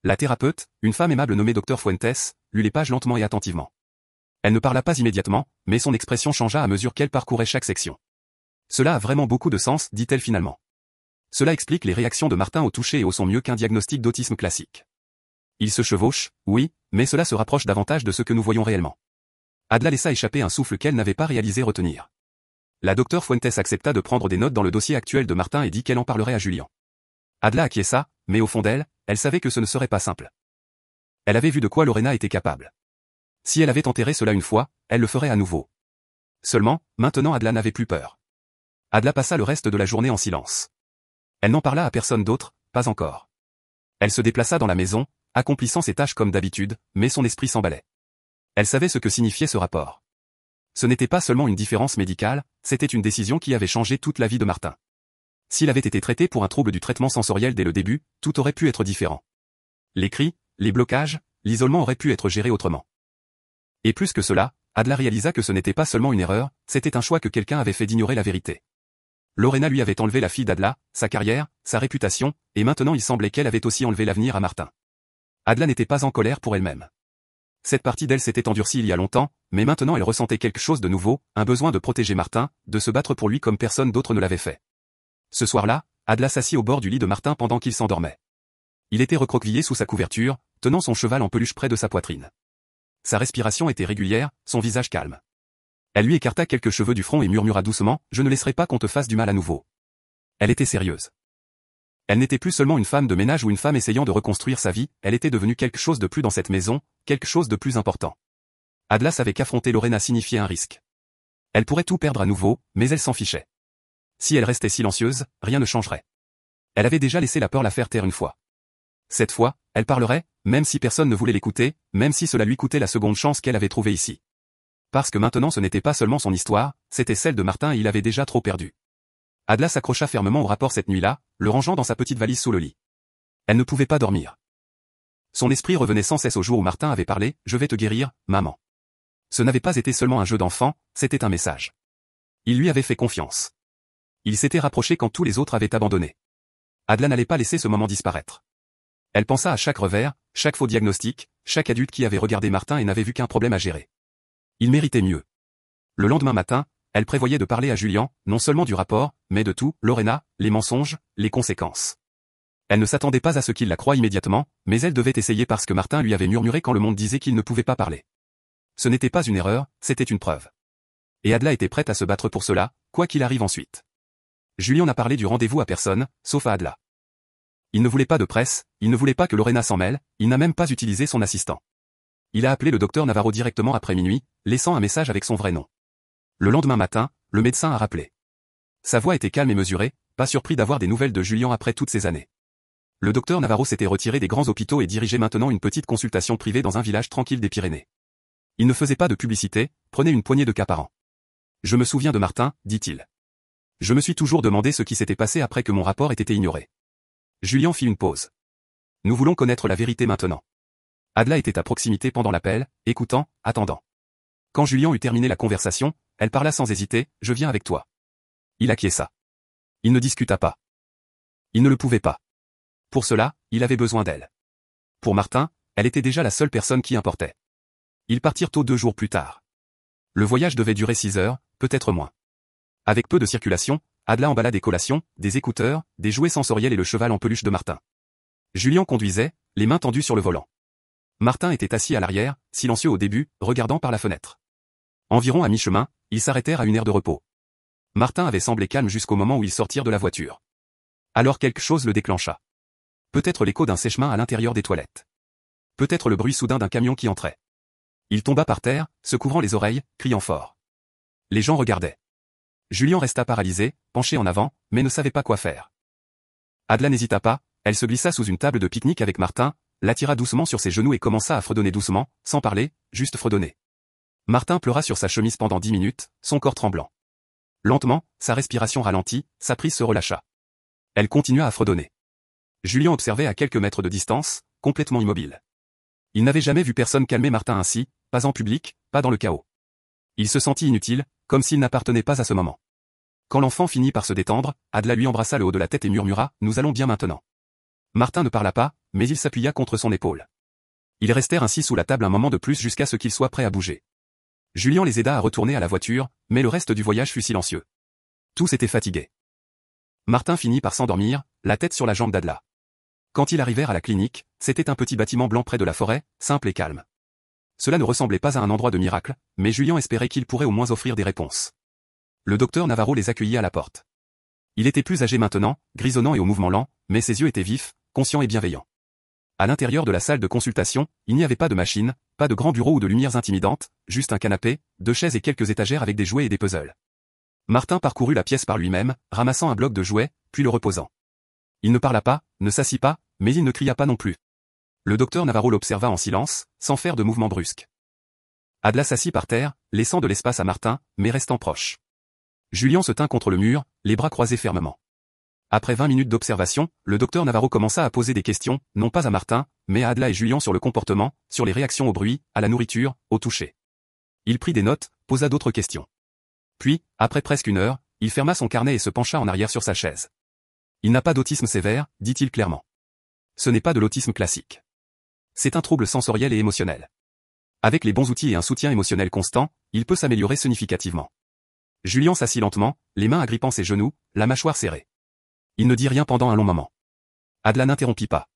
La thérapeute, une femme aimable nommée Dr Fuentes, lut les pages lentement et attentivement. Elle ne parla pas immédiatement, mais son expression changea à mesure qu'elle parcourait chaque section. Cela a vraiment beaucoup de sens, dit-elle finalement. Cela explique les réactions de Martin au toucher et au son mieux qu'un diagnostic d'autisme classique. Il se chevauche, oui, mais cela se rapproche davantage de ce que nous voyons réellement. Adla laissa échapper un souffle qu'elle n'avait pas réalisé retenir. La docteure Fuentes accepta de prendre des notes dans le dossier actuel de Martin et dit qu'elle en parlerait à Julien. Adla acquiesça, mais au fond d'elle, elle savait que ce ne serait pas simple. Elle avait vu de quoi Lorena était capable. Si elle avait enterré cela une fois, elle le ferait à nouveau. Seulement, maintenant Adla n'avait plus peur. Adla passa le reste de la journée en silence. Elle n'en parla à personne d'autre, pas encore. Elle se déplaça dans la maison, accomplissant ses tâches comme d'habitude, mais son esprit s'emballait. Elle savait ce que signifiait ce rapport. Ce n'était pas seulement une différence médicale, c'était une décision qui avait changé toute la vie de Martin. S'il avait été traité pour un trouble du traitement sensoriel dès le début, tout aurait pu être différent. Les cris, les blocages, l'isolement auraient pu être gérés autrement. Et plus que cela, Adla réalisa que ce n'était pas seulement une erreur, c'était un choix que quelqu'un avait fait d'ignorer la vérité. Lorena lui avait enlevé la fille d'Adla, sa carrière, sa réputation, et maintenant il semblait qu'elle avait aussi enlevé l'avenir à Martin. Adla n'était pas en colère pour elle-même. Cette partie d'elle s'était endurcie il y a longtemps, mais maintenant elle ressentait quelque chose de nouveau, un besoin de protéger Martin, de se battre pour lui comme personne d'autre ne l'avait fait. Ce soir-là, Adla s'assit au bord du lit de Martin pendant qu'il s'endormait. Il était recroquevillé sous sa couverture, tenant son cheval en peluche près de sa poitrine. Sa respiration était régulière, son visage calme. Elle lui écarta quelques cheveux du front et murmura doucement, « Je ne laisserai pas qu'on te fasse du mal à nouveau. » Elle était sérieuse. Elle n'était plus seulement une femme de ménage ou une femme essayant de reconstruire sa vie, elle était devenue quelque chose de plus dans cette maison, quelque chose de plus important. Adla savait qu'affronter Lorena signifiait un risque. Elle pourrait tout perdre à nouveau, mais elle s'en fichait. Si elle restait silencieuse, rien ne changerait. Elle avait déjà laissé la peur la faire taire une fois. Cette fois, elle parlerait, même si personne ne voulait l'écouter, même si cela lui coûtait la seconde chance qu'elle avait trouvée ici. Parce que maintenant ce n'était pas seulement son histoire, c'était celle de Martin et il avait déjà trop perdu. Adla s'accrocha fermement au rapport cette nuit-là, le rangeant dans sa petite valise sous le lit. Elle ne pouvait pas dormir. Son esprit revenait sans cesse au jour où Martin avait parlé, « Je vais te guérir, maman ». Ce n'avait pas été seulement un jeu d'enfant, c'était un message. Il lui avait fait confiance. Il s'était rapproché quand tous les autres avaient abandonné. Adla n'allait pas laisser ce moment disparaître. Elle pensa à chaque revers, chaque faux diagnostic, chaque adulte qui avait regardé Martin et n'avait vu qu'un problème à gérer. Il méritait mieux. Le lendemain matin, elle prévoyait de parler à Julien, non seulement du rapport, mais de tout, Lorena, les mensonges, les conséquences. Elle ne s'attendait pas à ce qu'il la croie immédiatement, mais elle devait essayer parce que Martin lui avait murmuré quand le monde disait qu'il ne pouvait pas parler. Ce n'était pas une erreur, c'était une preuve. Et Adla était prête à se battre pour cela, quoi qu'il arrive ensuite. Julien n'a parlé du rendez-vous à personne, sauf à Adla. Il ne voulait pas de presse, il ne voulait pas que Lorena s'en mêle, il n'a même pas utilisé son assistant. Il a appelé le docteur Navarro directement après minuit, laissant un message avec son vrai nom. Le lendemain matin, le médecin a rappelé. Sa voix était calme et mesurée, pas surpris d'avoir des nouvelles de Julien après toutes ces années. Le docteur Navarro s'était retiré des grands hôpitaux et dirigeait maintenant une petite consultation privée dans un village tranquille des Pyrénées. Il ne faisait pas de publicité, prenait une poignée de cas par an. Je me souviens de Martin, dit-il. Je me suis toujours demandé ce qui s'était passé après que mon rapport ait été ignoré. Julien fit une pause. Nous voulons connaître la vérité maintenant. Adla était à proximité pendant l'appel, écoutant, attendant. Quand Julien eut terminé la conversation, elle parla sans hésiter, « Je viens avec toi ». Il acquiesça. Il ne discuta pas. Il ne le pouvait pas. Pour cela, il avait besoin d'elle. Pour Martin, elle était déjà la seule personne qui importait. Ils partirent tôt 2 jours plus tard. Le voyage devait durer 6 heures, peut-être moins. Avec peu de circulation, Adla emballa des collations, des écouteurs, des jouets sensoriels et le cheval en peluche de Martin. Julien conduisait, les mains tendues sur le volant. Martin était assis à l'arrière, silencieux au début, regardant par la fenêtre. Environ à mi-chemin, ils s'arrêtèrent à une aire de repos. Martin avait semblé calme jusqu'au moment où ils sortirent de la voiture. Alors quelque chose le déclencha. Peut-être l'écho d'un sèche-main à l'intérieur des toilettes. Peut-être le bruit soudain d'un camion qui entrait. Il tomba par terre, se couvrant les oreilles, criant fort. Les gens regardaient. Julien resta paralysé, penché en avant, mais ne savait pas quoi faire. Adla n'hésita pas, elle se glissa sous une table de pique-nique avec Martin, l'attira doucement sur ses genoux et commença à fredonner doucement, sans parler, juste fredonner. Martin pleura sur sa chemise pendant 10 minutes, son corps tremblant. Lentement, sa respiration ralentit, sa prise se relâcha. Elle continua à fredonner. Julien observait à quelques mètres de distance, complètement immobile. Il n'avait jamais vu personne calmer Martin ainsi, pas en public, pas dans le chaos. Il se sentit inutile, comme s'il n'appartenait pas à ce moment. Quand l'enfant finit par se détendre, Adla lui embrassa le haut de la tête et murmura « Nous allons bien maintenant ». Martin ne parla pas, mais il s'appuya contre son épaule. Ils restèrent ainsi sous la table un moment de plus jusqu'à ce qu'ils soient prêts à bouger. Julien les aida à retourner à la voiture, mais le reste du voyage fut silencieux. Tous étaient fatigués. Martin finit par s'endormir, la tête sur la jambe d'Adla. Quand ils arrivèrent à la clinique, c'était un petit bâtiment blanc près de la forêt, simple et calme. Cela ne ressemblait pas à un endroit de miracle, mais Julien espérait qu'il pourrait au moins offrir des réponses. Le docteur Navarro les accueillit à la porte. Il était plus âgé maintenant, grisonnant et au mouvement lent, mais ses yeux étaient vifs, conscients et bienveillants. À l'intérieur de la salle de consultation, il n'y avait pas de machine, pas de grand bureau ou de lumières intimidantes, juste un canapé, 2 chaises et quelques étagères avec des jouets et des puzzles. Martin parcourut la pièce par lui-même, ramassant un bloc de jouets, puis le reposant. Il ne parla pas, ne s'assit pas, mais il ne cria pas non plus. Le docteur Navarro l'observa en silence, sans faire de mouvement brusque. Adla s'assit par terre, laissant de l'espace à Martin, mais restant proche. Julien se tint contre le mur, les bras croisés fermement. Après 20 minutes d'observation, le docteur Navarro commença à poser des questions, non pas à Martin, mais à Adla et Julien sur le comportement, sur les réactions au bruit, à la nourriture, au toucher. Il prit des notes, posa d'autres questions. Puis, après presque 1 heure, il ferma son carnet et se pencha en arrière sur sa chaise. Il n'a pas d'autisme sévère, dit-il clairement. Ce n'est pas de l'autisme classique. C'est un trouble sensoriel et émotionnel. Avec les bons outils et un soutien émotionnel constant, il peut s'améliorer significativement. Julien s'assit lentement, les mains agrippant ses genoux, la mâchoire serrée. Il ne dit rien pendant un long moment. Adla n'interrompit pas.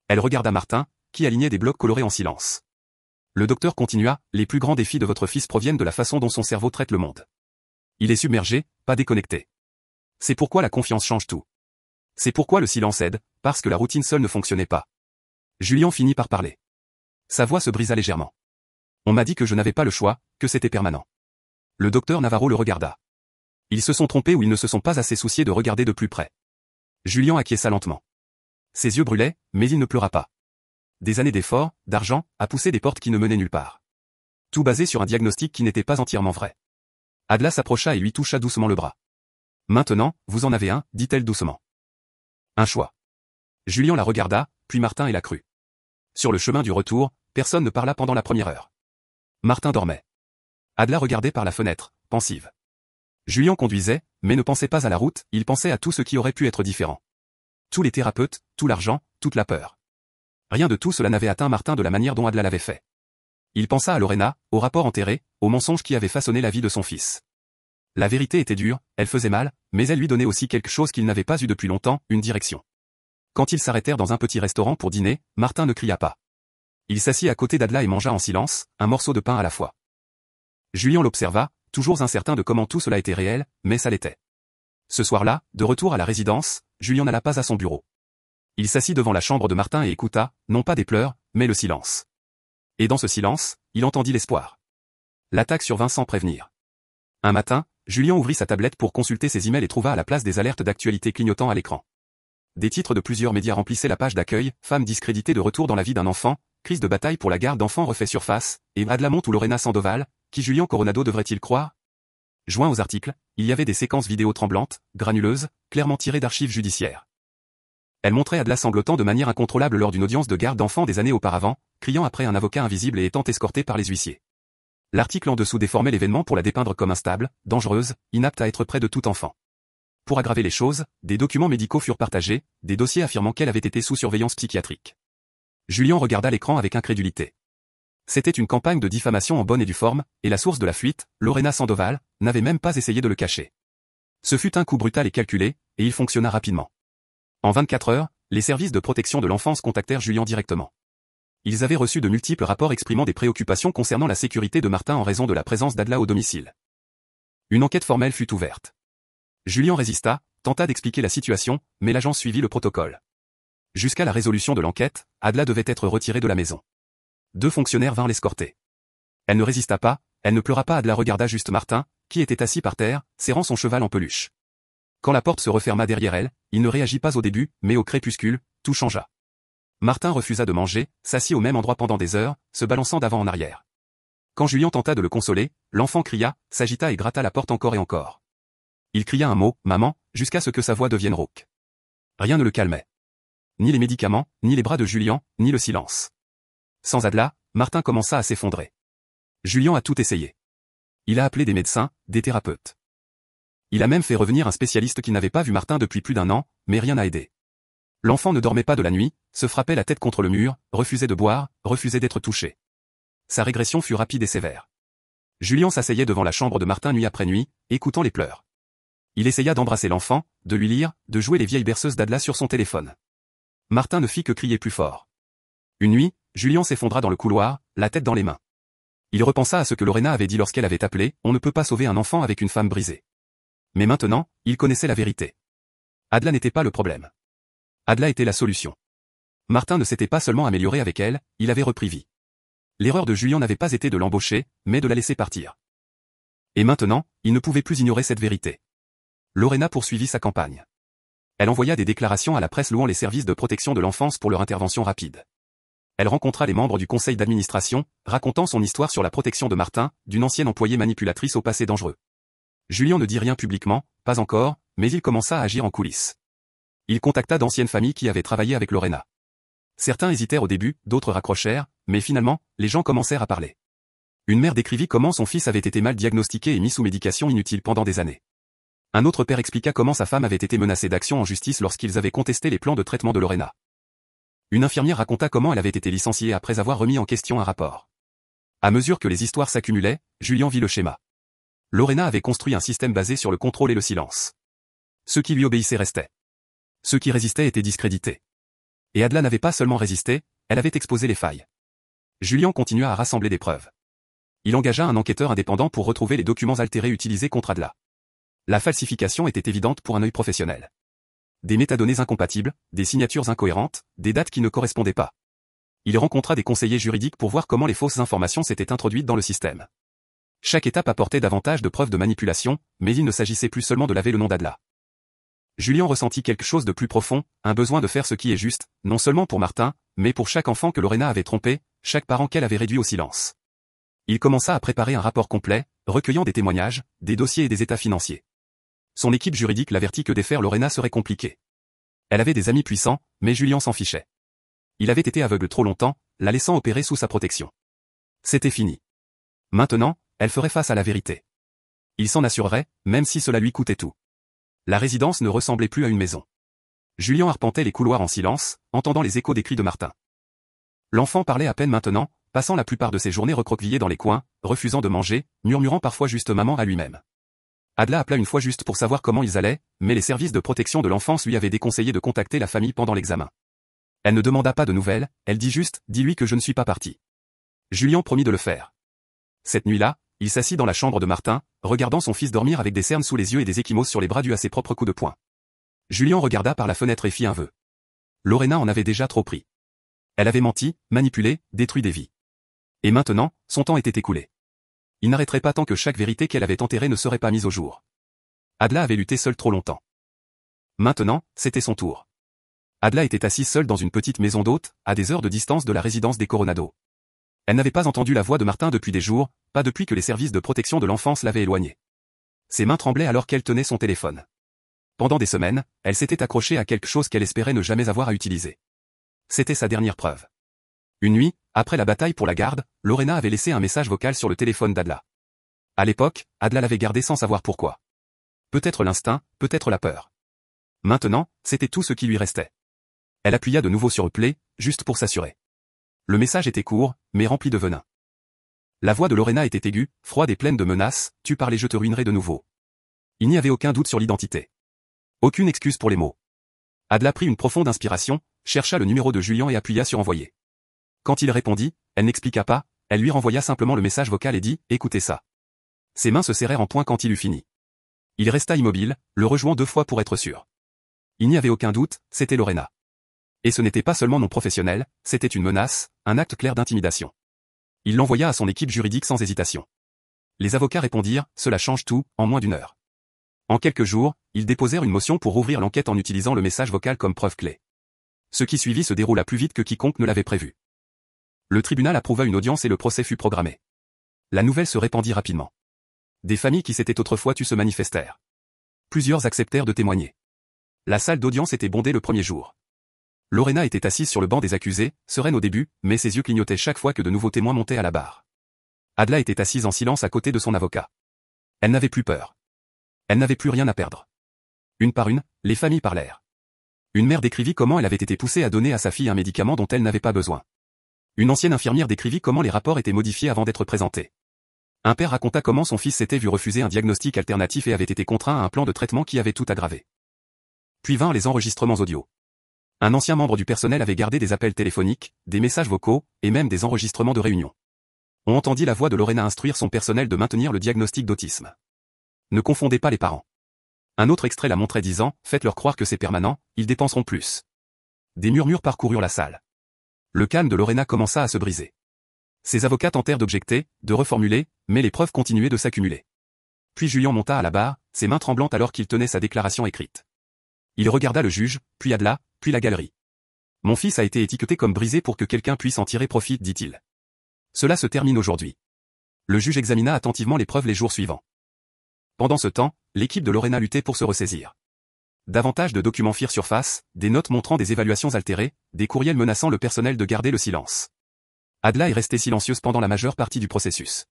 Elle regarda Martin, qui alignait des blocs colorés en silence. Le docteur continua, « Les plus grands défis de votre fils proviennent de la façon dont son cerveau traite le monde. Il est submergé, pas déconnecté. C'est pourquoi la confiance change tout. C'est pourquoi le silence aide, parce que la routine seule ne fonctionnait pas. » Julien finit par parler. Sa voix se brisa légèrement. On m'a dit que je n'avais pas le choix, que c'était permanent. Le docteur Navarro le regarda. Ils se sont trompés ou ils ne se sont pas assez souciés de regarder de plus près. Julien acquiesça lentement. Ses yeux brûlaient, mais il ne pleura pas. Des années d'efforts, d'argent, à pousser des portes qui ne menaient nulle part. Tout basé sur un diagnostic qui n'était pas entièrement vrai. Adla s'approcha et lui toucha doucement le bras. Maintenant, vous en avez un, dit-elle doucement. Un choix. Julien la regarda, puis Martin et la crut. Sur le chemin du retour, personne ne parla pendant la première heure. Martin dormait. Adla regardait par la fenêtre, pensive. Julien conduisait, mais ne pensait pas à la route, il pensait à tout ce qui aurait pu être différent. Tous les thérapeutes, tout l'argent, toute la peur. Rien de tout cela n'avait atteint Martin de la manière dont Adla l'avait fait. Il pensa à Lorena, au rapport enterré, au mensonge qui avait façonné la vie de son fils. La vérité était dure, elle faisait mal, mais elle lui donnait aussi quelque chose qu'il n'avait pas eu depuis longtemps, une direction. Quand ils s'arrêtèrent dans un petit restaurant pour dîner, Martin ne cria pas. Il s'assit à côté d'Adla et mangea en silence, un morceau de pain à la fois. Julien l'observa, toujours incertain de comment tout cela était réel, mais ça l'était. Ce soir-là, de retour à la résidence, Julien n'alla pas à son bureau. Il s'assit devant la chambre de Martin et écouta, non pas des pleurs, mais le silence. Et dans ce silence, il entendit l'espoir. L'attaque survint sans prévenir. Un matin, Julien ouvrit sa tablette pour consulter ses emails et trouva à la place des alertes d'actualité clignotant à l'écran. Des titres de plusieurs médias remplissaient la page d'accueil, femme discréditée de retour dans la vie d'un enfant, crise de bataille pour la garde d'enfants refait surface, et Adla monte ou Lorena Sandoval, qui Julien Coronado devrait-il croire? Joint aux articles, il y avait des séquences vidéo tremblantes, granuleuses, clairement tirées d'archives judiciaires. Elle montrait Adla sanglotant de manière incontrôlable lors d'une audience de garde d'enfants des années auparavant, criant après un avocat invisible et étant escortée par les huissiers. L'article en dessous déformait l'événement pour la dépeindre comme instable, dangereuse, inapte à être près de tout enfant. Pour aggraver les choses, des documents médicaux furent partagés, des dossiers affirmant qu'elle avait été sous surveillance psychiatrique. Julien regarda l'écran avec incrédulité. C'était une campagne de diffamation en bonne et due forme, et la source de la fuite, Lorena Sandoval, n'avait même pas essayé de le cacher. Ce fut un coup brutal et calculé, et il fonctionna rapidement. En 24 heures, les services de protection de l'enfance contactèrent Julien directement. Ils avaient reçu de multiples rapports exprimant des préoccupations concernant la sécurité de Martin en raison de la présence d'Adla au domicile. Une enquête formelle fut ouverte. Julien résista, tenta d'expliquer la situation, mais l'agent suivit le protocole. Jusqu'à la résolution de l'enquête, Adla devait être retirée de la maison. 2 fonctionnaires vinrent l'escorter. Elle ne résista pas, elle ne pleura pas. Adla regarda juste Martin, qui était assis par terre, serrant son cheval en peluche. Quand la porte se referma derrière elle, il ne réagit pas au début, mais au crépuscule, tout changea. Martin refusa de manger, s'assit au même endroit pendant des heures, se balançant d'avant en arrière. Quand Julien tenta de le consoler, l'enfant cria, s'agita et gratta la porte encore et encore. Il cria un mot, maman, jusqu'à ce que sa voix devienne rauque. Rien ne le calmait. Ni les médicaments, ni les bras de Julien, ni le silence. Sans Adla, Martin commença à s'effondrer. Julien a tout essayé. Il a appelé des médecins, des thérapeutes. Il a même fait revenir un spécialiste qui n'avait pas vu Martin depuis plus d'1 an, mais rien n'a aidé. L'enfant ne dormait pas de la nuit, se frappait la tête contre le mur, refusait de boire, refusait d'être touché. Sa régression fut rapide et sévère. Julien s'asseyait devant la chambre de Martin nuit après nuit, écoutant les pleurs. Il essaya d'embrasser l'enfant, de lui lire, de jouer les vieilles berceuses d'Adla sur son téléphone. Martin ne fit que crier plus fort. Une nuit, Julien s'effondra dans le couloir, la tête dans les mains. Il repensa à ce que Lorena avait dit lorsqu'elle avait appelé « On ne peut pas sauver un enfant avec une femme brisée ». Mais maintenant, il connaissait la vérité. Adla n'était pas le problème. Adla était la solution. Martin ne s'était pas seulement amélioré avec elle, il avait repris vie. L'erreur de Julien n'avait pas été de l'embaucher, mais de la laisser partir. Et maintenant, il ne pouvait plus ignorer cette vérité. Lorena poursuivit sa campagne. Elle envoya des déclarations à la presse louant les services de protection de l'enfance pour leur intervention rapide. Elle rencontra les membres du conseil d'administration, racontant son histoire sur la protection de Martin, d'une ancienne employée manipulatrice au passé dangereux. Julien ne dit rien publiquement, pas encore, mais il commença à agir en coulisses. Il contacta d'anciennes familles qui avaient travaillé avec Lorena. Certains hésitèrent au début, d'autres raccrochèrent, mais finalement, les gens commencèrent à parler. Une mère décrivit comment son fils avait été mal diagnostiqué et mis sous médication inutile pendant des années. Un autre père expliqua comment sa femme avait été menacée d'action en justice lorsqu'ils avaient contesté les plans de traitement de Lorena. Une infirmière raconta comment elle avait été licenciée après avoir remis en question un rapport. À mesure que les histoires s'accumulaient, Julien vit le schéma. Lorena avait construit un système basé sur le contrôle et le silence. Ceux qui lui obéissaient restaient. Ceux qui résistaient étaient discrédités. Et Adla n'avait pas seulement résisté, elle avait exposé les failles. Julien continua à rassembler des preuves. Il engagea un enquêteur indépendant pour retrouver les documents altérés utilisés contre Adla. La falsification était évidente pour un œil professionnel. Des métadonnées incompatibles, des signatures incohérentes, des dates qui ne correspondaient pas. Il rencontra des conseillers juridiques pour voir comment les fausses informations s'étaient introduites dans le système. Chaque étape apportait davantage de preuves de manipulation, mais il ne s'agissait plus seulement de laver le nom d'Adla. Julien ressentit quelque chose de plus profond, un besoin de faire ce qui est juste, non seulement pour Martin, mais pour chaque enfant que Lorena avait trompé, chaque parent qu'elle avait réduit au silence. Il commença à préparer un rapport complet, recueillant des témoignages, des dossiers et des états financiers. Son équipe juridique l'avertit que défaire Lorena serait compliqué. Elle avait des amis puissants, mais Julien s'en fichait. Il avait été aveugle trop longtemps, la laissant opérer sous sa protection. C'était fini. Maintenant, elle ferait face à la vérité. Il s'en assurerait, même si cela lui coûtait tout. La résidence ne ressemblait plus à une maison. Julien arpentait les couloirs en silence, entendant les échos des cris de Martin. L'enfant parlait à peine maintenant, passant la plupart de ses journées recroquevillé dans les coins, refusant de manger, murmurant parfois juste maman à lui-même. Adla appela une fois juste pour savoir comment ils allaient, mais les services de protection de l'enfance lui avaient déconseillé de contacter la famille pendant l'examen. Elle ne demanda pas de nouvelles, elle dit juste, dis-lui que je ne suis pas parti. Julien promit de le faire. Cette nuit-là, il s'assit dans la chambre de Martin, regardant son fils dormir avec des cernes sous les yeux et des ecchymoses sur les bras dus à ses propres coups de poing. Julien regarda par la fenêtre et fit un vœu. Lorena en avait déjà trop pris. Elle avait menti, manipulé, détruit des vies. Et maintenant, son temps était écoulé. Il n'arrêterait pas tant que chaque vérité qu'elle avait enterrée ne serait pas mise au jour. Adla avait lutté seule trop longtemps. Maintenant, c'était son tour. Adla était assise seule dans une petite maison d'hôte, à des heures de distance de la résidence des Coronado. Elle n'avait pas entendu la voix de Martin depuis des jours, pas depuis que les services de protection de l'enfance l'avaient éloignée. Ses mains tremblaient alors qu'elle tenait son téléphone. Pendant des semaines, elle s'était accrochée à quelque chose qu'elle espérait ne jamais avoir à utiliser. C'était sa dernière preuve. Une nuit, après la bataille pour la garde, Lorena avait laissé un message vocal sur le téléphone d'Adla. À l'époque, Adla l'avait gardé sans savoir pourquoi. Peut-être l'instinct, peut-être la peur. Maintenant, c'était tout ce qui lui restait. Elle appuya de nouveau sur Play, juste pour s'assurer. Le message était court, mais rempli de venin. La voix de Lorena était aiguë, froide et pleine de menaces, tu parles et je te ruinerai de nouveau. Il n'y avait aucun doute sur l'identité. Aucune excuse pour les mots. Adla prit une profonde inspiration, chercha le numéro de Julien et appuya sur envoyer. Quand il répondit, elle n'expliqua pas, elle lui renvoya simplement le message vocal et dit, écoutez ça. Ses mains se serrèrent en poing quand il eut fini. Il resta immobile, le rejoignant 2 fois pour être sûr. Il n'y avait aucun doute, c'était Lorena. Et ce n'était pas seulement non professionnel, c'était une menace, un acte clair d'intimidation. Il l'envoya à son équipe juridique sans hésitation. Les avocats répondirent, cela change tout, en moins d'1 heure. En quelques jours, ils déposèrent une motion pour rouvrir l'enquête en utilisant le message vocal comme preuve clé. Ce qui suivit se déroula plus vite que quiconque ne l'avait prévu. Le tribunal approuva une audience et le procès fut programmé. La nouvelle se répandit rapidement. Des familles qui s'étaient autrefois tues se manifestèrent. Plusieurs acceptèrent de témoigner. La salle d'audience était bondée le premier jour. Lorena était assise sur le banc des accusés, sereine au début, mais ses yeux clignotaient chaque fois que de nouveaux témoins montaient à la barre. Adla était assise en silence à côté de son avocat. Elle n'avait plus peur. Elle n'avait plus rien à perdre. Une par une, les familles parlèrent. Une mère décrivit comment elle avait été poussée à donner à sa fille un médicament dont elle n'avait pas besoin. Une ancienne infirmière décrivit comment les rapports étaient modifiés avant d'être présentés. Un père raconta comment son fils s'était vu refuser un diagnostic alternatif et avait été contraint à un plan de traitement qui avait tout aggravé. Puis vinrent les enregistrements audio. Un ancien membre du personnel avait gardé des appels téléphoniques, des messages vocaux, et même des enregistrements de réunions. On entendit la voix de Lorena instruire son personnel de maintenir le diagnostic d'autisme. Ne confondez pas les parents. Un autre extrait la montrait disant, faites-leur croire que c'est permanent, ils dépenseront plus. Des murmures parcoururent la salle. Le calme de Lorena commença à se briser. Ses avocats tentèrent d'objecter, de reformuler, mais les preuves continuaient de s'accumuler. Puis Julien monta à la barre, ses mains tremblantes alors qu'il tenait sa déclaration écrite. Il regarda le juge, puis Adla, puis la galerie. Mon fils a été étiqueté comme brisé pour que quelqu'un puisse en tirer profit, dit-il. Cela se termine aujourd'hui. Le juge examina attentivement les preuves les jours suivants. Pendant ce temps, l'équipe de Lorena luttait pour se ressaisir. Davantage de documents firent surface, des notes montrant des évaluations altérées, des courriels menaçant le personnel de garder le silence. Adla est restée silencieuse pendant la majeure partie du processus.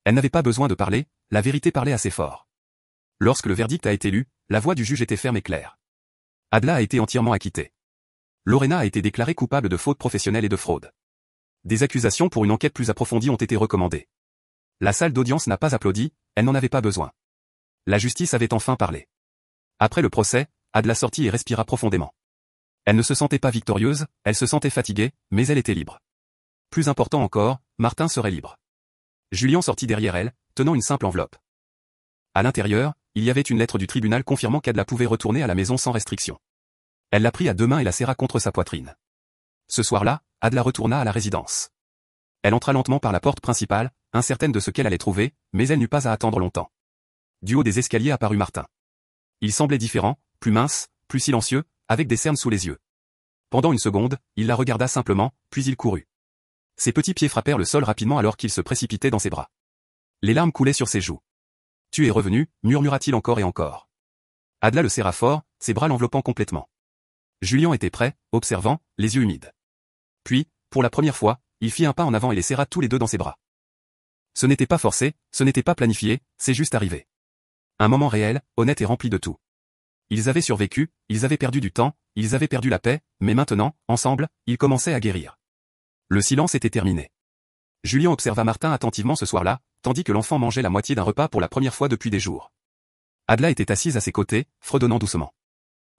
Elle n'avait pas besoin de parler, la vérité parlait assez fort. Lorsque le verdict a été lu, la voix du juge était ferme et claire. Adla a été entièrement acquittée. Lorena a été déclarée coupable de faute professionnelle et de fraude. Des accusations pour une enquête plus approfondie ont été recommandées. La salle d'audience n'a pas applaudi, elle n'en avait pas besoin. La justice avait enfin parlé. Après le procès, Adla sortit et respira profondément. Elle ne se sentait pas victorieuse, elle se sentait fatiguée, mais elle était libre. Plus important encore, Martin serait libre. Julien sortit derrière elle, tenant une simple enveloppe. À l'intérieur, il y avait une lettre du tribunal confirmant qu'Adla pouvait retourner à la maison sans restriction. Elle la prit à 2 mains et la serra contre sa poitrine. Ce soir-là, Adla retourna à la résidence. Elle entra lentement par la porte principale, incertaine de ce qu'elle allait trouver, mais elle n'eut pas à attendre longtemps. Du haut des escaliers apparut Martin. Il semblait différent, plus mince, plus silencieux, avec des cernes sous les yeux. Pendant une seconde, il la regarda simplement, puis il courut. Ses petits pieds frappèrent le sol rapidement alors qu'il se précipitait dans ses bras. Les larmes coulaient sur ses joues. Tu es revenu, murmura-t-il encore et encore. Adla le serra fort, ses bras l'enveloppant complètement. Julien était prêt, observant, les yeux humides. Puis, pour la première fois, il fit un pas en avant et les serra tous les deux dans ses bras. Ce n'était pas forcé, ce n'était pas planifié, c'est juste arrivé. Un moment réel, honnête et rempli de tout. Ils avaient survécu, ils avaient perdu du temps, ils avaient perdu la paix, mais maintenant, ensemble, ils commençaient à guérir. Le silence était terminé. Julien observa Martin attentivement ce soir-là, tandis que l'enfant mangeait la moitié d'un repas pour la première fois depuis des jours. Adela était assise à ses côtés, fredonnant doucement.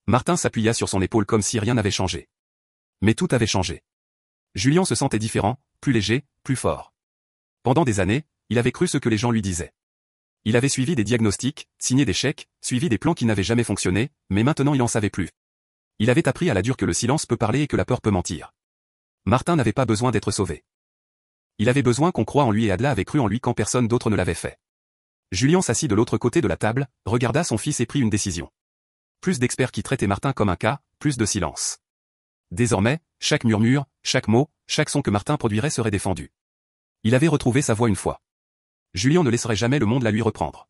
Martin s'appuya sur son épaule comme si rien n'avait changé. Mais tout avait changé. Julien se sentait différent, plus léger, plus fort. Pendant des années, il avait cru ce que les gens lui disaient. Il avait suivi des diagnostics, signé des chèques, suivi des plans qui n'avaient jamais fonctionné, mais maintenant il n'en savait plus. Il avait appris à la dure que le silence peut parler et que la peur peut mentir. Martin n'avait pas besoin d'être sauvé. Il avait besoin qu'on croie en lui et Adela avait cru en lui quand personne d'autre ne l'avait fait. Julien s'assit de l'autre côté de la table, regarda son fils et prit une décision. Plus d'experts qui traitaient Martin comme un cas, plus de silence. Désormais, chaque murmure, chaque mot, chaque son que Martin produirait serait défendu. Il avait retrouvé sa voix une fois. Julien ne laisserait jamais le monde la lui reprendre.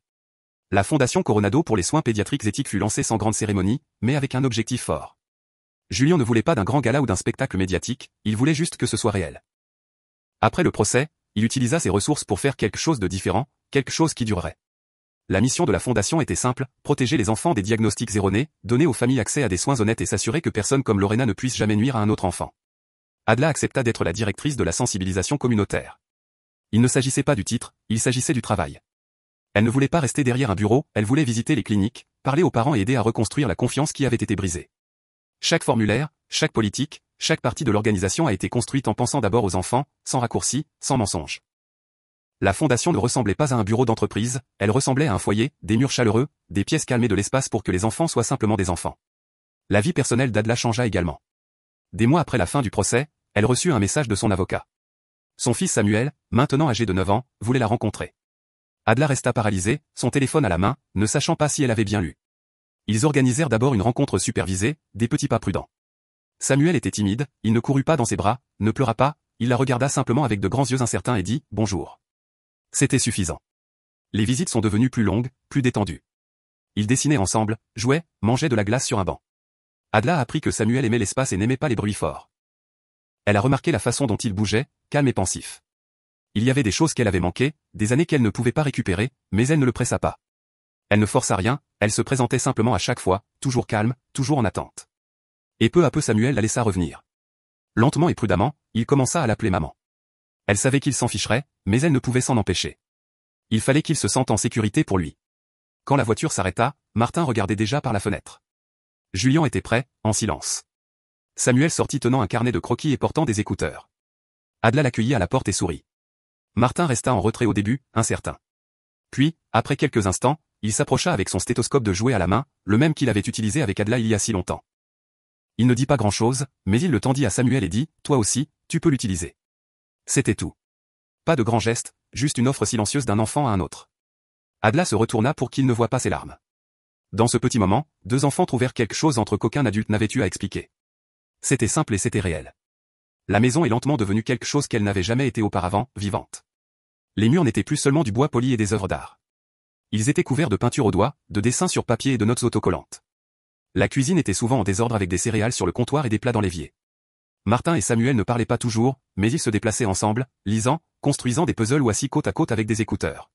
La Fondation Coronado pour les soins pédiatriques éthiques fut lancée sans grande cérémonie, mais avec un objectif fort. Julien ne voulait pas d'un grand gala ou d'un spectacle médiatique, il voulait juste que ce soit réel. Après le procès, il utilisa ses ressources pour faire quelque chose de différent, quelque chose qui durerait. La mission de la Fondation était simple, protéger les enfants des diagnostics erronés, donner aux familles accès à des soins honnêtes et s'assurer que personne comme Lorena ne puisse jamais nuire à un autre enfant. Adela accepta d'être la directrice de la sensibilisation communautaire. Il ne s'agissait pas du titre, il s'agissait du travail. Elle ne voulait pas rester derrière un bureau, elle voulait visiter les cliniques, parler aux parents et aider à reconstruire la confiance qui avait été brisée. Chaque formulaire, chaque politique, chaque partie de l'organisation a été construite en pensant d'abord aux enfants, sans raccourcis, sans mensonges. La fondation ne ressemblait pas à un bureau d'entreprise, elle ressemblait à un foyer, des murs chaleureux, des pièces calmées de l'espace pour que les enfants soient simplement des enfants. La vie personnelle d'Adela changea également. Des mois après la fin du procès, elle reçut un message de son avocat. Son fils Samuel, maintenant âgé de 9 ans, voulait la rencontrer. Adela resta paralysée, son téléphone à la main, ne sachant pas si elle avait bien lu. Ils organisèrent d'abord une rencontre supervisée, des petits pas prudents. Samuel était timide, il ne courut pas dans ses bras, ne pleura pas, il la regarda simplement avec de grands yeux incertains et dit « Bonjour ». C'était suffisant. Les visites sont devenues plus longues, plus détendues. Ils dessinaient ensemble, jouaient, mangeaient de la glace sur un banc. Adela apprit que Samuel aimait l'espace et n'aimait pas les bruits forts. Elle a remarqué la façon dont il bougeait, calme et pensif. Il y avait des choses qu'elle avait manquées, des années qu'elle ne pouvait pas récupérer, mais elle ne le pressa pas. Elle ne força rien, elle se présentait simplement à chaque fois, toujours calme, toujours en attente. Et peu à peu Samuel la laissa revenir. Lentement et prudemment, il commença à l'appeler maman. Elle savait qu'il s'en ficherait, mais elle ne pouvait s'en empêcher. Il fallait qu'il se sente en sécurité pour lui. Quand la voiture s'arrêta, Martin regardait déjà par la fenêtre. Julien était prêt, en silence. Samuel sortit tenant un carnet de croquis et portant des écouteurs. Adela l'accueillit à la porte et sourit. Martin resta en retrait au début, incertain. Puis, après quelques instants, il s'approcha avec son stéthoscope de jouet à la main, le même qu'il avait utilisé avec Adela il y a si longtemps. Il ne dit pas grand-chose, mais il le tendit à Samuel et dit « Toi aussi, tu peux l'utiliser ». C'était tout. Pas de grand geste, juste une offre silencieuse d'un enfant à un autre. Adela se retourna pour qu'il ne voie pas ses larmes. Dans ce petit moment, deux enfants trouvèrent quelque chose entre qu'aucun adulte n'avait eu à expliquer. C'était simple et c'était réel. La maison est lentement devenue quelque chose qu'elle n'avait jamais été auparavant, vivante. Les murs n'étaient plus seulement du bois poli et des œuvres d'art. Ils étaient couverts de peinture au doigt, de dessins sur papier et de notes autocollantes. La cuisine était souvent en désordre avec des céréales sur le comptoir et des plats dans l'évier. Martin et Samuel ne parlaient pas toujours, mais ils se déplaçaient ensemble, lisant, construisant des puzzles ou assis côte à côte avec des écouteurs.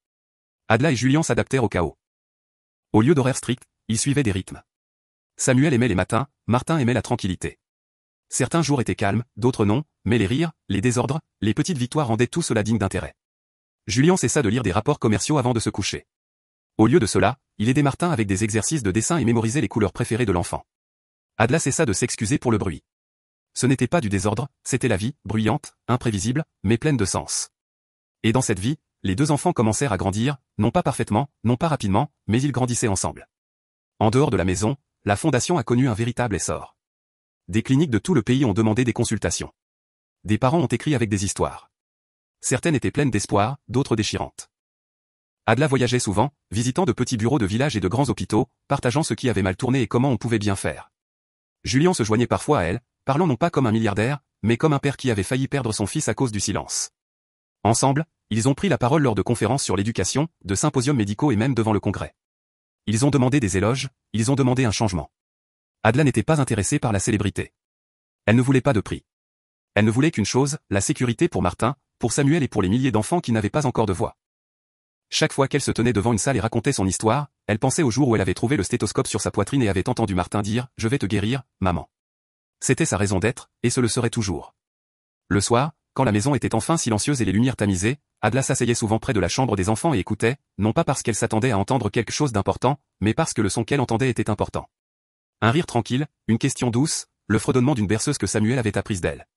Adela et Julien s'adaptèrent au chaos. Au lieu d'horaires stricts, ils suivaient des rythmes. Samuel aimait les matins, Martin aimait la tranquillité. Certains jours étaient calmes, d'autres non, mais les rires, les désordres, les petites victoires rendaient tout cela digne d'intérêt. Julien cessa de lire des rapports commerciaux avant de se coucher. Au lieu de cela, il aidait Martin avec des exercices de dessin et mémorisait les couleurs préférées de l'enfant. Adela cessa de s'excuser pour le bruit. Ce n'était pas du désordre, c'était la vie, bruyante, imprévisible, mais pleine de sens. Et dans cette vie, les deux enfants commencèrent à grandir, non pas parfaitement, non pas rapidement, mais ils grandissaient ensemble. En dehors de la maison, la fondation a connu un véritable essor. Des cliniques de tout le pays ont demandé des consultations. Des parents ont écrit avec des histoires. Certaines étaient pleines d'espoir, d'autres déchirantes. Adela voyageait souvent, visitant de petits bureaux de village et de grands hôpitaux, partageant ce qui avait mal tourné et comment on pouvait bien faire. Julien se joignait parfois à elle, parlant non pas comme un milliardaire, mais comme un père qui avait failli perdre son fils à cause du silence. Ensemble, ils ont pris la parole lors de conférences sur l'éducation, de symposiums médicaux et même devant le Congrès. Ils ont demandé des éloges, ils ont demandé un changement. Adela n'était pas intéressée par la célébrité. Elle ne voulait pas de prix. Elle ne voulait qu'une chose, la sécurité pour Martin, pour Samuel et pour les milliers d'enfants qui n'avaient pas encore de voix. Chaque fois qu'elle se tenait devant une salle et racontait son histoire, elle pensait au jour où elle avait trouvé le stéthoscope sur sa poitrine et avait entendu Martin dire « Je vais te guérir, maman ». C'était sa raison d'être, et ce le serait toujours. Le soir, quand la maison était enfin silencieuse et les lumières tamisées, Adla s'asseyait souvent près de la chambre des enfants et écoutait, non pas parce qu'elle s'attendait à entendre quelque chose d'important, mais parce que le son qu'elle entendait était important. Un rire tranquille, une question douce, le fredonnement d'une berceuse que Samuel avait apprise d'elle.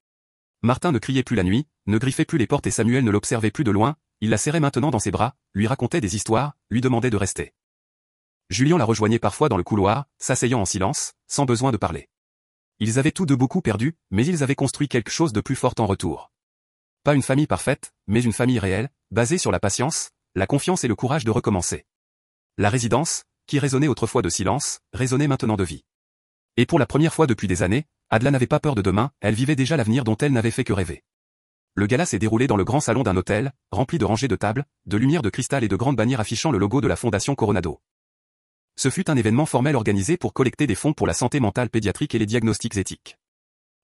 Martin ne criait plus la nuit, ne griffait plus les portes et Samuel ne l'observait plus de loin, il la serrait maintenant dans ses bras, lui racontait des histoires, lui demandait de rester. Julien la rejoignait parfois dans le couloir, s'asseyant en silence, sans besoin de parler. Ils avaient tous deux beaucoup perdu, mais ils avaient construit quelque chose de plus fort en retour. Pas une famille parfaite, mais une famille réelle, basée sur la patience, la confiance et le courage de recommencer. La résidence, qui résonnait autrefois de silence, résonnait maintenant de vie. Et pour la première fois depuis des années, Adla n'avait pas peur de demain, elle vivait déjà l'avenir dont elle n'avait fait que rêver. Le gala s'est déroulé dans le grand salon d'un hôtel, rempli de rangées de tables, de lumières de cristal et de grandes bannières affichant le logo de la Fondation Coronado. Ce fut un événement formel organisé pour collecter des fonds pour la santé mentale pédiatrique et les diagnostics éthiques.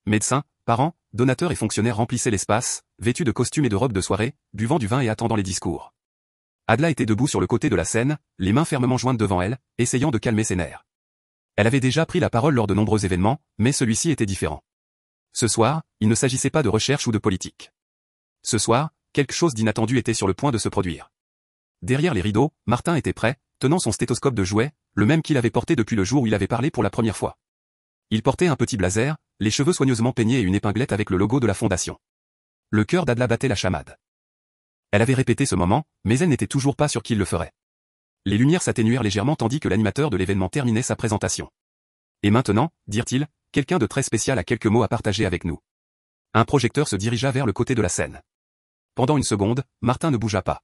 Médecins, parents, donateurs et fonctionnaires remplissaient l'espace, vêtus de costumes et de robes de soirée, buvant du vin et attendant les discours. Adla était debout sur le côté de la scène, les mains fermement jointes devant elle, essayant de calmer ses nerfs. Elle avait déjà pris la parole lors de nombreux événements, mais celui-ci était différent. Ce soir, il ne s'agissait pas de recherche ou de politique. Ce soir, quelque chose d'inattendu était sur le point de se produire. Derrière les rideaux, Martin était prêt, tenant son stéthoscope de jouet, le même qu'il avait porté depuis le jour où il avait parlé pour la première fois. Il portait un petit blazer, les cheveux soigneusement peignés et une épinglette avec le logo de la fondation. Le cœur d'Adla battait la chamade. Elle avait répété ce moment, mais elle n'était toujours pas sûre qu'il le ferait. Les lumières s'atténuèrent légèrement tandis que l'animateur de l'événement terminait sa présentation. Et maintenant, dirent-ils, quelqu'un de très spécial a quelques mots à partager avec nous. Un projecteur se dirigea vers le côté de la scène. Pendant une seconde, Martin ne bougea pas.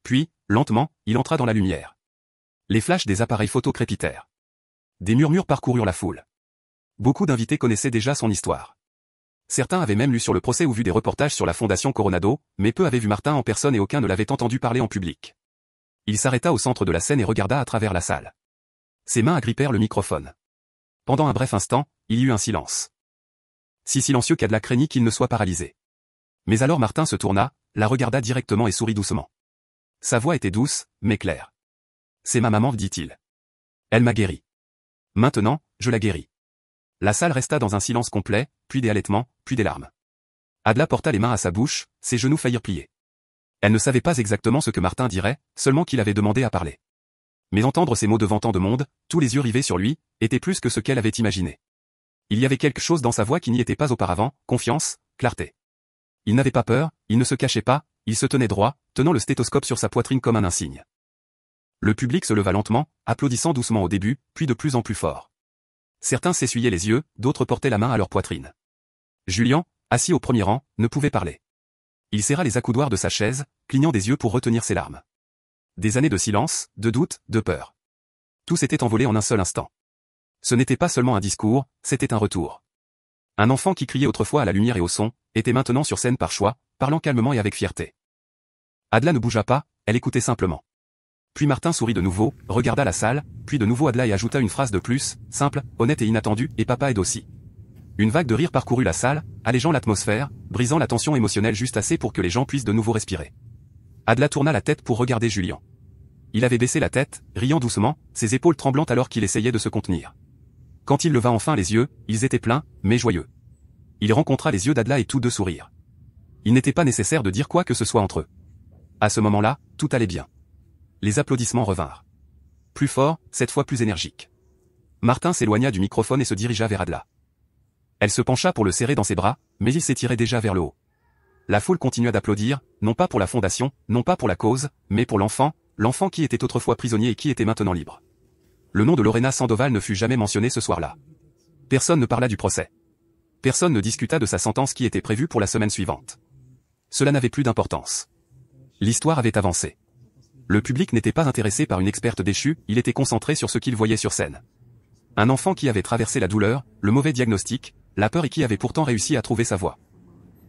Puis, lentement, il entra dans la lumière. Les flashs des appareils photo crépitèrent. Des murmures parcoururent la foule. Beaucoup d'invités connaissaient déjà son histoire. Certains avaient même lu sur le procès ou vu des reportages sur la Fondation Coronado, mais peu avaient vu Martin en personne et aucun ne l'avait entendu parler en public. Il s'arrêta au centre de la scène et regarda à travers la salle. Ses mains agrippèrent le microphone. Pendant un bref instant, il y eut un silence. Si silencieux qu'Adla craignit qu'il ne soit paralysé. Mais alors Martin se tourna, la regarda directement et sourit doucement. Sa voix était douce, mais claire. « C'est ma maman, dit-il. Elle m'a guéri. Maintenant, je la guéris. » La salle resta dans un silence complet, puis des halètements, puis des larmes. Adla porta les mains à sa bouche, ses genoux faillirent plier. Elle ne savait pas exactement ce que Martin dirait, seulement qu'il avait demandé à parler. Mais entendre ces mots devant tant de monde, tous les yeux rivés sur lui, était plus que ce qu'elle avait imaginé. Il y avait quelque chose dans sa voix qui n'y était pas auparavant, confiance, clarté. Il n'avait pas peur, il ne se cachait pas, il se tenait droit, tenant le stéthoscope sur sa poitrine comme un insigne. Le public se leva lentement, applaudissant doucement au début, puis de plus en plus fort. Certains s'essuyaient les yeux, d'autres portaient la main à leur poitrine. Julien, assis au premier rang, ne pouvait parler. Il serra les accoudoirs de sa chaise, clignant des yeux pour retenir ses larmes. Des années de silence, de doute, de peur. Tout s'était envolé en un seul instant. Ce n'était pas seulement un discours, c'était un retour. Un enfant qui criait autrefois à la lumière et au son, était maintenant sur scène par choix, parlant calmement et avec fierté. Adla ne bougea pas, elle écoutait simplement. Puis Martin sourit de nouveau, regarda la salle, puis de nouveau Adla et ajouta une phrase de plus, simple, honnête et inattendue, et papa aide aussi. Une vague de rire parcourut la salle, allégeant l'atmosphère, brisant la tension émotionnelle juste assez pour que les gens puissent de nouveau respirer. Adla tourna la tête pour regarder Julien. Il avait baissé la tête, riant doucement, ses épaules tremblantes alors qu'il essayait de se contenir. Quand il leva enfin les yeux, ils étaient pleins, mais joyeux. Il rencontra les yeux d'Adla et tous deux sourirent. Il n'était pas nécessaire de dire quoi que ce soit entre eux. À ce moment-là, tout allait bien. Les applaudissements revinrent. Plus forts, cette fois plus énergiques. Martin s'éloigna du microphone et se dirigea vers Adla. Elle se pencha pour le serrer dans ses bras, mais il s'étirait déjà vers le haut. La foule continua d'applaudir, non pas pour la fondation, non pas pour la cause, mais pour l'enfant qui était autrefois prisonnier et qui était maintenant libre. Le nom de Lorena Sandoval ne fut jamais mentionné ce soir-là. Personne ne parla du procès. Personne ne discuta de sa sentence qui était prévue pour la semaine suivante. Cela n'avait plus d'importance. L'histoire avait avancé. Le public n'était pas intéressé par une experte déchue, il était concentré sur ce qu'il voyait sur scène. Un enfant qui avait traversé la douleur, le mauvais diagnostic, la peur et qui avait pourtant réussi à trouver sa voie.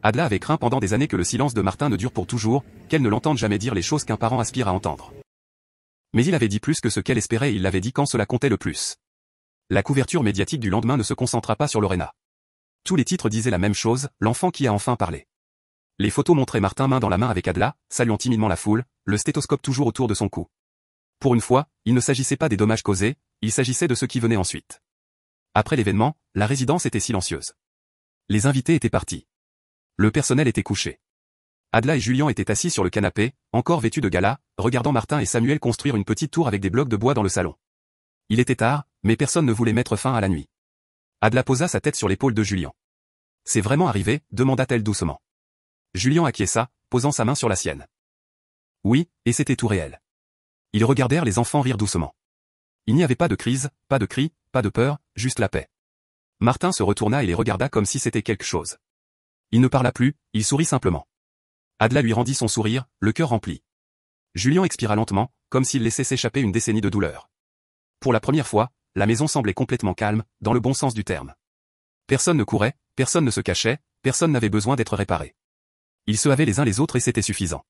Adla avait craint pendant des années que le silence de Martin ne dure pour toujours, qu'elle ne l'entende jamais dire les choses qu'un parent aspire à entendre. Mais il avait dit plus que ce qu'elle espérait et il l'avait dit quand cela comptait le plus. La couverture médiatique du lendemain ne se concentra pas sur Lorena. Tous les titres disaient la même chose, l'enfant qui a enfin parlé. Les photos montraient Martin main dans la main avec Adla, saluant timidement la foule, le stéthoscope toujours autour de son cou. Pour une fois, il ne s'agissait pas des dommages causés, il s'agissait de ce qui venait ensuite. Après l'événement, la résidence était silencieuse. Les invités étaient partis. Le personnel était couché. Adla et Julien étaient assis sur le canapé, encore vêtus de gala, regardant Martin et Samuel construire une petite tour avec des blocs de bois dans le salon. Il était tard, mais personne ne voulait mettre fin à la nuit. Adla posa sa tête sur l'épaule de Julien. « C'est vraiment arrivé ?» demanda-t-elle doucement. Julien acquiesça, posant sa main sur la sienne. Oui, et c'était tout réel. Ils regardèrent les enfants rire doucement. Il n'y avait pas de crise, pas de cris, pas de peur, juste la paix. Martin se retourna et les regarda comme si c'était quelque chose. Il ne parla plus, il sourit simplement. Adla lui rendit son sourire, le cœur rempli. Julien expira lentement, comme s'il laissait s'échapper une décennie de douleur. Pour la première fois, la maison semblait complètement calme, dans le bon sens du terme. Personne ne courait, personne ne se cachait, personne n'avait besoin d'être réparé. Ils se havaient les uns les autres et c'était suffisant.